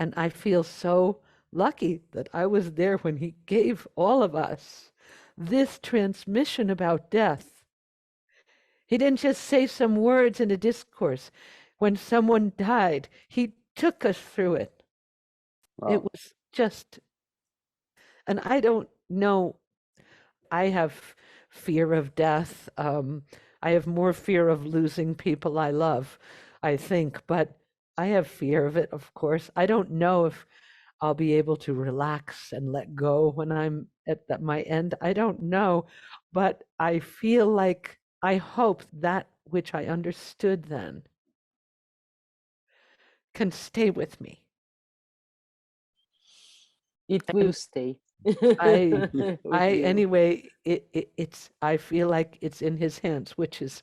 And I feel so lucky that I was there when he gave all of us this transmission about death. He didn't just say some words in a discourse. When someone died, he took us through it. Wow. It was just, and I don't know, I have fear of death. I have more fear of losing people I love, I think, but I have fear of it, of course. I don't know if I'll be able to relax and let go when I'm at my end. I don't know, but I feel like I hope that which I understood then can stay with me. It will stay. I With you. anyway, it's I feel like it's in his hands, which is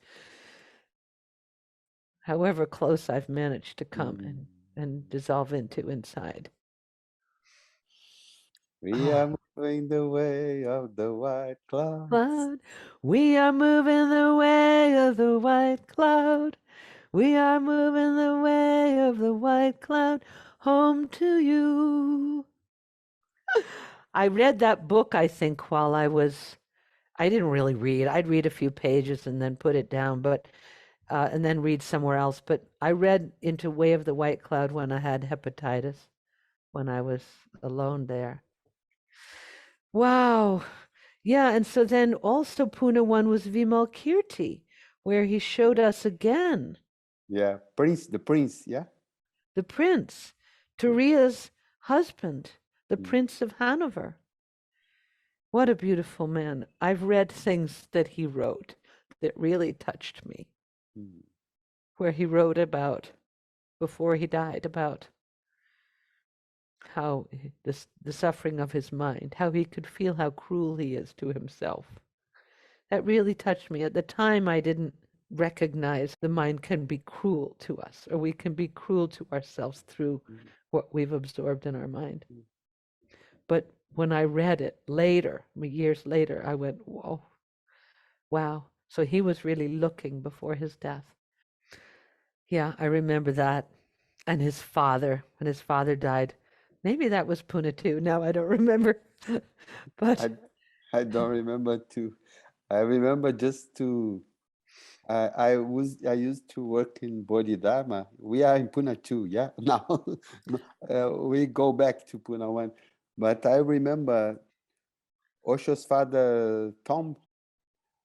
however close I've managed to come and dissolve into inside. We are moving the way of the white clouds. Cloud, we are moving the way of the white cloud. We are moving the way of the white cloud home to you. I read that book, I think, while I didn't really read. I'd read a few pages and then put it down, but and then read somewhere else. But I read into Way of the White Cloud when I had hepatitis, when I was alone there. Wow. Yeah, and so then also Pune 1 was Vimalkirti, where he showed us again Yeah, the prince, yeah. the prince, Turia's husband, the Prince of Hanover. What a beautiful man. I've read things that he wrote that really touched me, where he wrote about, before he died, about how the suffering of his mind, how he could feel how cruel he is to himself. That really touched me. At the time, I didn't recognize the mind can be cruel to us, or we can be cruel to ourselves through what we've absorbed in our mind. But when I read it later, years later, I went, whoa, wow. So he was really looking before his death. Yeah, I remember that. And his father, when his father died, maybe that was Pune too. Now I don't remember. But I don't remember too. I remember just to I used to work in Bodhidharma. We are in Pune too, yeah. Now we go back to Pune 1. But I remember Osho's father Tom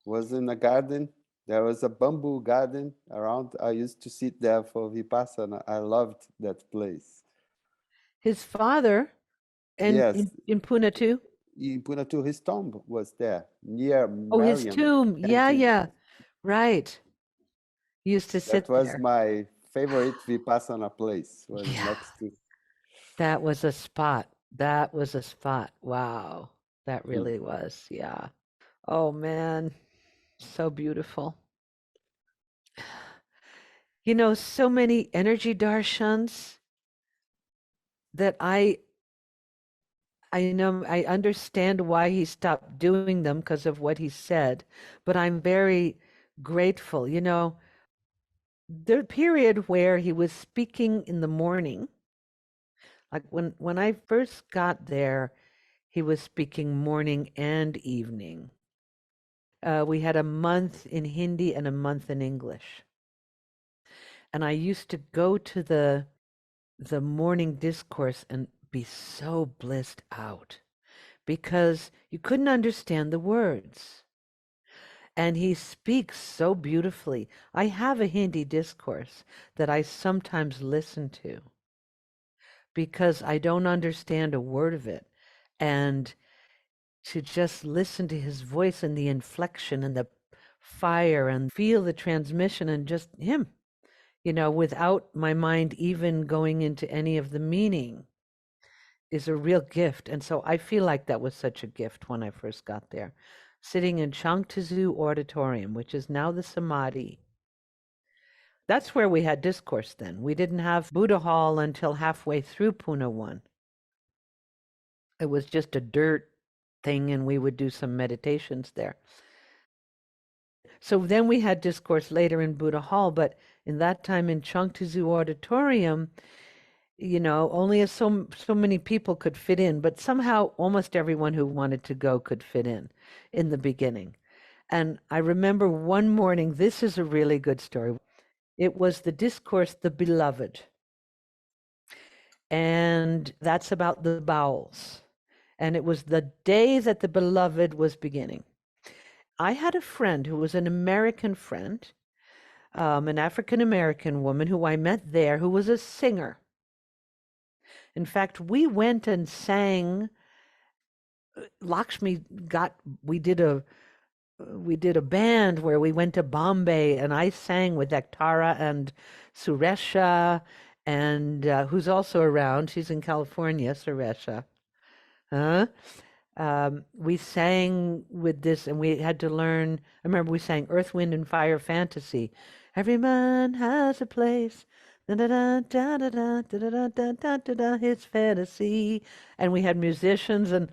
was in a garden. There was a bamboo garden around. I used to sit there for Vipassana. I loved that place. his father, and Yes, in Pune too? in Pune too, his tomb was there near Oh, his Mariam tomb. Yeah, canteen. yeah. Right. He used to sit That was there. my favorite Vipassana place. Was Yeah. next to. That was a spot. That was a spot. Wow. That really was. Yeah. Oh, man. So beautiful. You know, so many energy darshans that I know I understand why he stopped doing them because of what he said, but I'm very grateful. The period where he was speaking in the morning, like when I first got there, he was speaking morning and evening. We had a month in Hindi and a month in English. And I used to go to the morning discourse and be so blissed out because you couldn't understand the words. And he speaks so beautifully. I have a Hindi discourse that I sometimes listen to because I don't understand a word of it. And to just listen to his voice and the inflection and the fire and feel the transmission and just him, without my mind even going into any of the meaning is a real gift. And so I feel like that was such a gift when I first got there. Sitting in Changtzu Auditorium, which is now the Samadhi. That's where we had discourse then. We didn't have Buddha Hall until halfway through Pune 1. It was just a dirt thing, and we would do some meditations there. So then we had discourse later in Buddha Hall, but in that time in Changtzu Auditorium, only so many people could fit in, but somehow almost everyone who wanted to go could fit in the beginning. And I remember one morning, this is a really good story. It was the discourse, The Beloved. And that's about the bowels. And it was the day that the Beloved was beginning. I had a friend who was an American friend, an African-American woman who I met there, who was a singer. In fact, we went and sang. Lakshmi we did a band where we went to Bombay, and I sang with Ektara and Suresha, and who's also around. She's in California, Suresha. We sang with this, and we had to learn. I remember we sang Earth, Wind, and Fire Fantasy. Every man has a place. Da da da da da da da da da da da. His fantasy, and we had musicians, and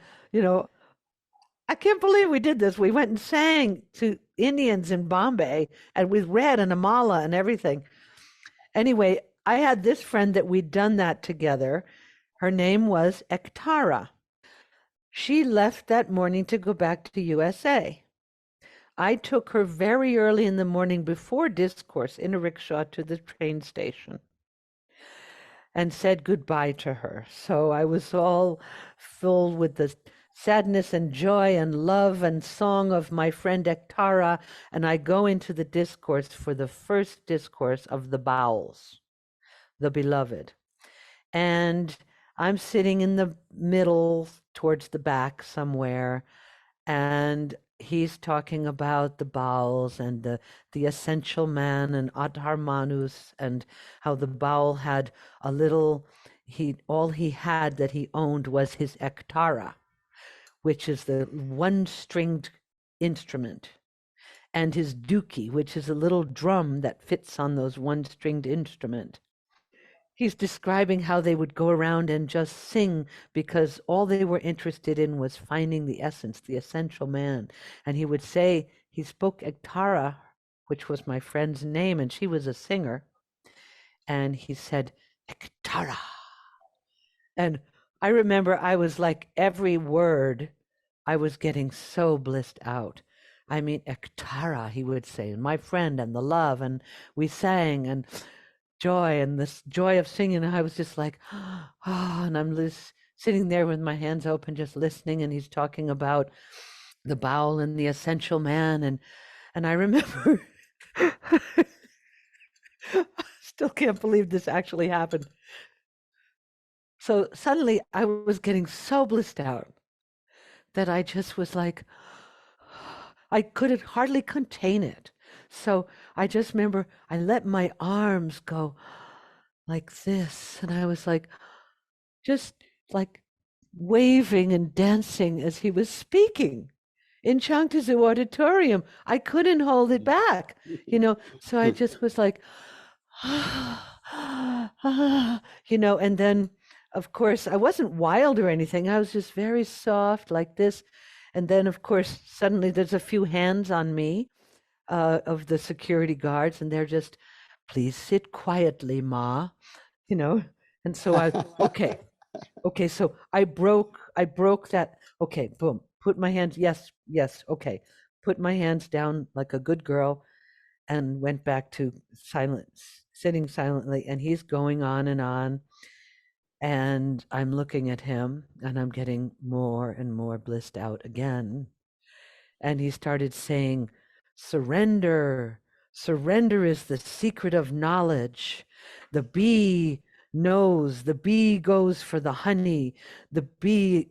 I can't believe we did this. We went and sang to Indians in Bombay, and with red and a mala and everything. Anyway, I had this friend that we'd done that together. Her name was Ektara. She left that morning to go back to USA. I took her very early in the morning before discourse in a rickshaw to the train station and said goodbye to her. So I was all filled with the sadness and joy and love and song of my friend Ektara, and I go into the discourse for the first discourse of the bowels, the Beloved. And I'm sitting in the middle towards the back somewhere, and he's talking about the bowels and the essential man and Adharmanus, and how the bowel had all he had that he owned was his Ektara, which is the one-stringed instrument, and his duki, which is a little drum that fits on those one-stringed instrument. He's describing how they would go around and just sing because all they were interested in was finding the essence, the essential man. And he would say, he spoke Ektara, which was my friend's name, and she was a singer. And he said, Ektara. And I remember I was like, every word, I was getting so blissed out. I mean, Ektara, he would say, my friend, and the love, and we sang, and joy, and this joy of singing. I was just like, oh, and I'm just sitting there with my hands open, just listening, and he's talking about the bowel and the essential man, and I remember, I still can't believe this actually happened. So suddenly I was getting so blissed out that I just was like, I couldn't hardly contain it. So I just remember I let my arms go like this, and I was like, just like waving and dancing as he was speaking in Changtzu Auditorium. I couldn't hold it back, so I just was like, and then of course, I wasn't wild or anything. I was just very soft like this. And then, of course, suddenly there's a few hands on me of the security guards, and they're just, please sit quietly, Ma, you know. And so okay, so I broke that. Okay, boom, put my hands, yes, okay. Put my hands down like a good girl and went back to sitting silently. And he's going on and on. And I'm looking at him and I'm getting more and more blissed out again. And he started saying, surrender. Surrender is the secret of knowledge. The bee knows, the bee goes for the honey. The bee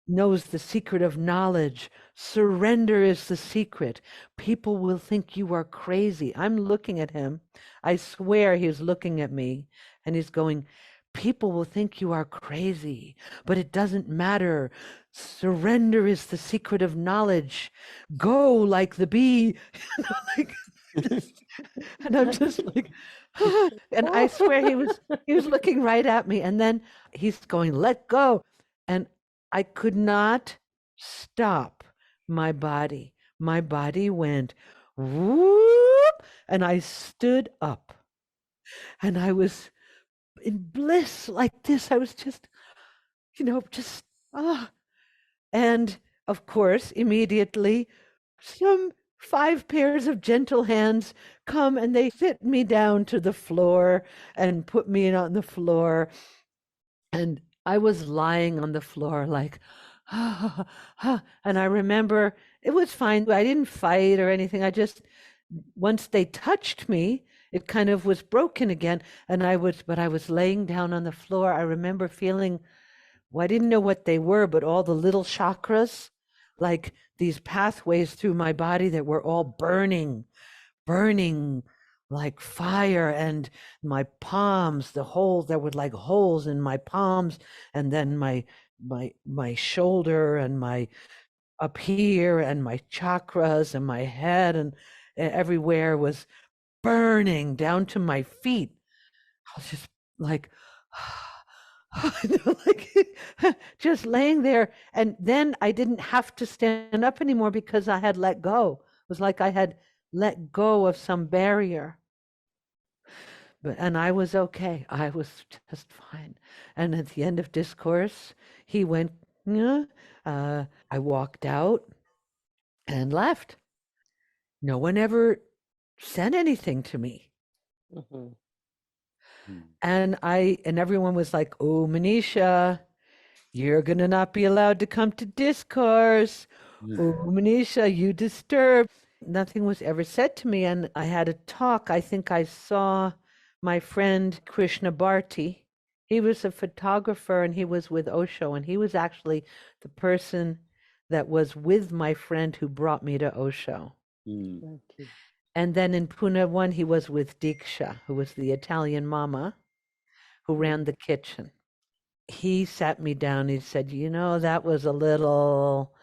knows the secret of knowledge. Surrender is the secret. People will think you are crazy. I'm looking at him. I swear he's looking at me and he's going, people will think you are crazy, but it doesn't matter. Surrender is the secret of knowledge. Go like the bee. Like, and I'm just like, and I swear he was looking right at me. And then he's going, let go. And I could not stop my body. My body went whoop, and I stood up. And I was in bliss like this. I was just, And of course, immediately, some 5 pairs of gentle hands come and they sit me down to the floor and put me on the floor. And I was lying on the floor like, and I remember it was fine. I didn't fight or anything. I just, once they touched me, it kind of was broken again. But I was laying down on the floor. I remember feeling, well, I didn't know what they were, but all the little chakras, like these pathways through my body that were all burning like fire, and my palms, there were like holes in my palms, and then my shoulder and my up here and my chakras and my head and everywhere was burning down to my feet. I was just like, like just laying there. And then I didn't have to stand up anymore because I had let go. It was like I had let go of some barrier. And I was okay. I was just fine. And at the end of discourse, he went, I walked out and left. No one ever said anything to me. Mm-hmm. And everyone was like, oh, Maneesha, you're going to not be allowed to come to discourse. Oh, Maneesha, you disturb. Nothing was ever said to me. And I had a talk. I think I saw my friend Krishna Bharti. He was a photographer and he was with Osho. And he was actually the person that was with my friend who brought me to Osho. Okay. And then in Pune 1, he was with Diksha, who was the Italian mama who ran the kitchen. He sat me down. He said, that was a little,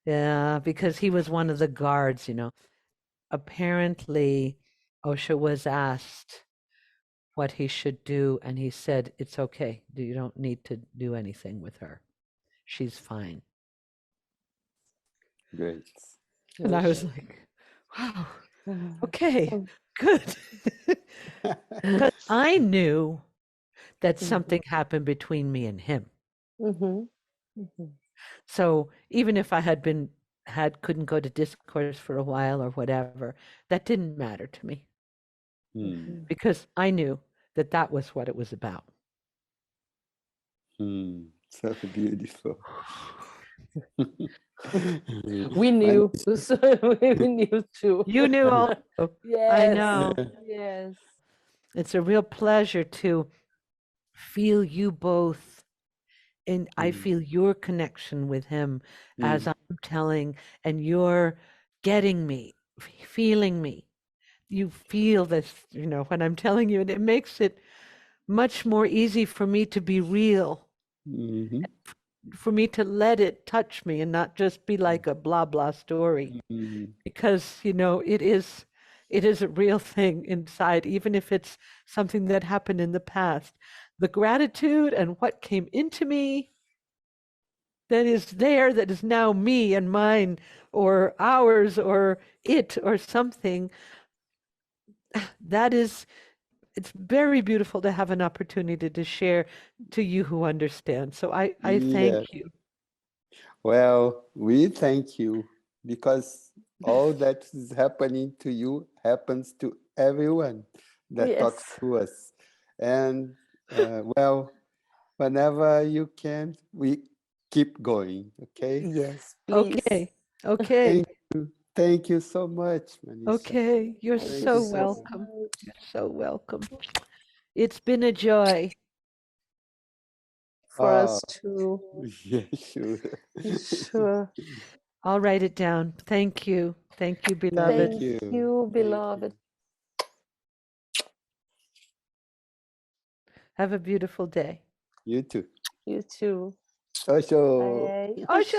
because he was one of the guards, Apparently, Osho was asked what he should do, and he said, it's okay. You don't need to do anything with her. She's fine. Great. And I was like, wow, okay, good. Because I knew that something happened between me and him. Mm-hmm. Mm-hmm. So even if I couldn't go to discourse for a while or whatever, that didn't matter to me. Because I knew that was what it was about. So beautiful. We knew. We knew too. You knew also. Yes. I know. Yes. It's a real pleasure to feel you both. And I feel your connection with him as I'm telling, and you're getting me, feeling me. You feel this, when I'm telling you, and it makes it much more easy for me to be real, for me to let it touch me and not just be like a blah, blah story. Because, it is, it is a real thing inside, even if it's something that happened in the past. The gratitude and what came into me that is there, that is now me and mine or ours or it or something, that is, it's very beautiful to have an opportunity to share to you who understand. So I Yeah. thank you. Well, we thank you because all that is happening to you happens to everyone that talks Yes. to us. And well, whenever you can, we keep going, okay? Yes, please. Okay. Okay. Thank you so much, Maneesha. Okay. You're Thank Thank so you you so welcome. much. You're so welcome. It's been a joy. For us too. Yeah, sure. Sure. I'll write it down. Thank you. Thank you, beloved. Thank you. you, beloved. Have a beautiful day. You too. You too. Osho. Bye. Osho!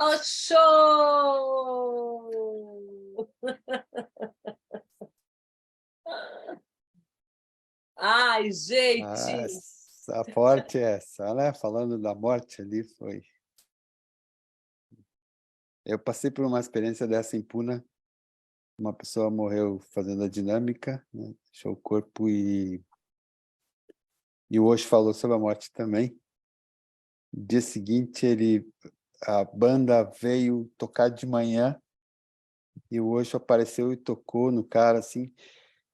Osho! Ai, gente! A forte é essa, né? Falando da morte ali, foi. Eu passei por uma experiência dessa em Puna. Uma pessoa morreu fazendo a dinâmica, né? Deixou o corpo e o Osho falou sobre a morte também. No dia seguinte, a banda veio tocar de manhã e o Osho apareceu e tocou no cara, assim,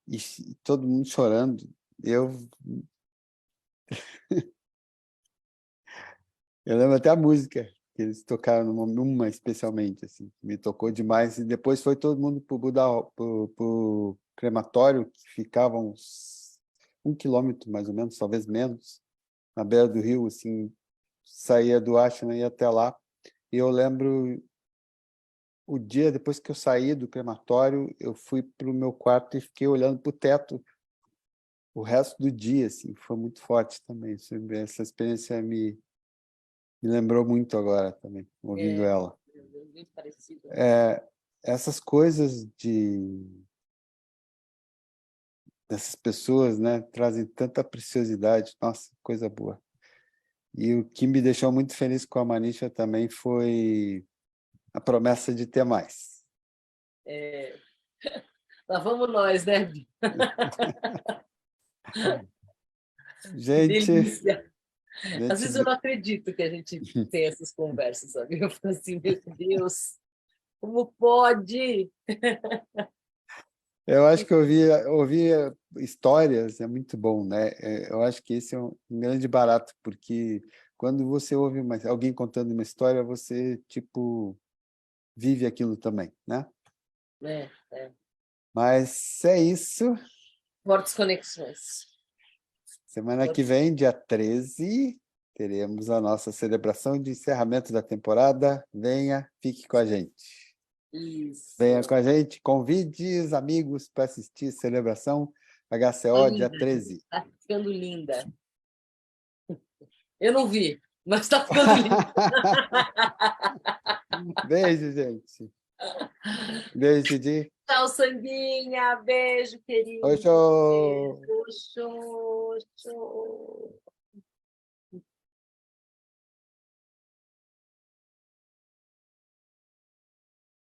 e todo mundo chorando. Eu lembro até a música que eles tocaram numa especialmente, assim, me tocou demais. E depois foi todo mundo pro crematório, que ficava uns 1 quilômetro, mais ou menos, talvez menos, na beira do rio, assim, saía do ashram e ia até lá. E eu lembro o dia depois que eu saí do crematório, eu fui pro meu quarto e fiquei olhando pro teto o resto do dia, assim, foi muito forte também. Essa experiência me lembrou muito agora também, ouvindo ela. Muito parecido. Essas coisas dessas pessoas, né, trazem tanta preciosidade. Nossa, coisa boa. E o que me deixou muito feliz com a Maneesha também foi a promessa de ter mais. Lá vamos nós, né? Gente, Delícia. Às vezes eu gente, não acredito que a gente tem essas conversas, sabe? Eu fico assim, meu Deus, como pode? eu acho que ouvir histórias é muito bom, né? Eu acho que esse é um grande barato, porque quando você ouve alguém contando uma história, você, tipo, vive aquilo também, né? Mas é isso. Fortes conexões. Semana que vem, dia 13, teremos a nossa celebração de encerramento da temporada. Venha, fique com a gente. Isso. Venha com a gente, convide os amigos para assistir a celebração HCO, dia 13. Está ficando linda. Eu não vi, mas está ficando linda. Beijo, gente. Beijo, Didi. Tchau, Sanguinha. Beijo, querido. Osho. Beijo. Osho.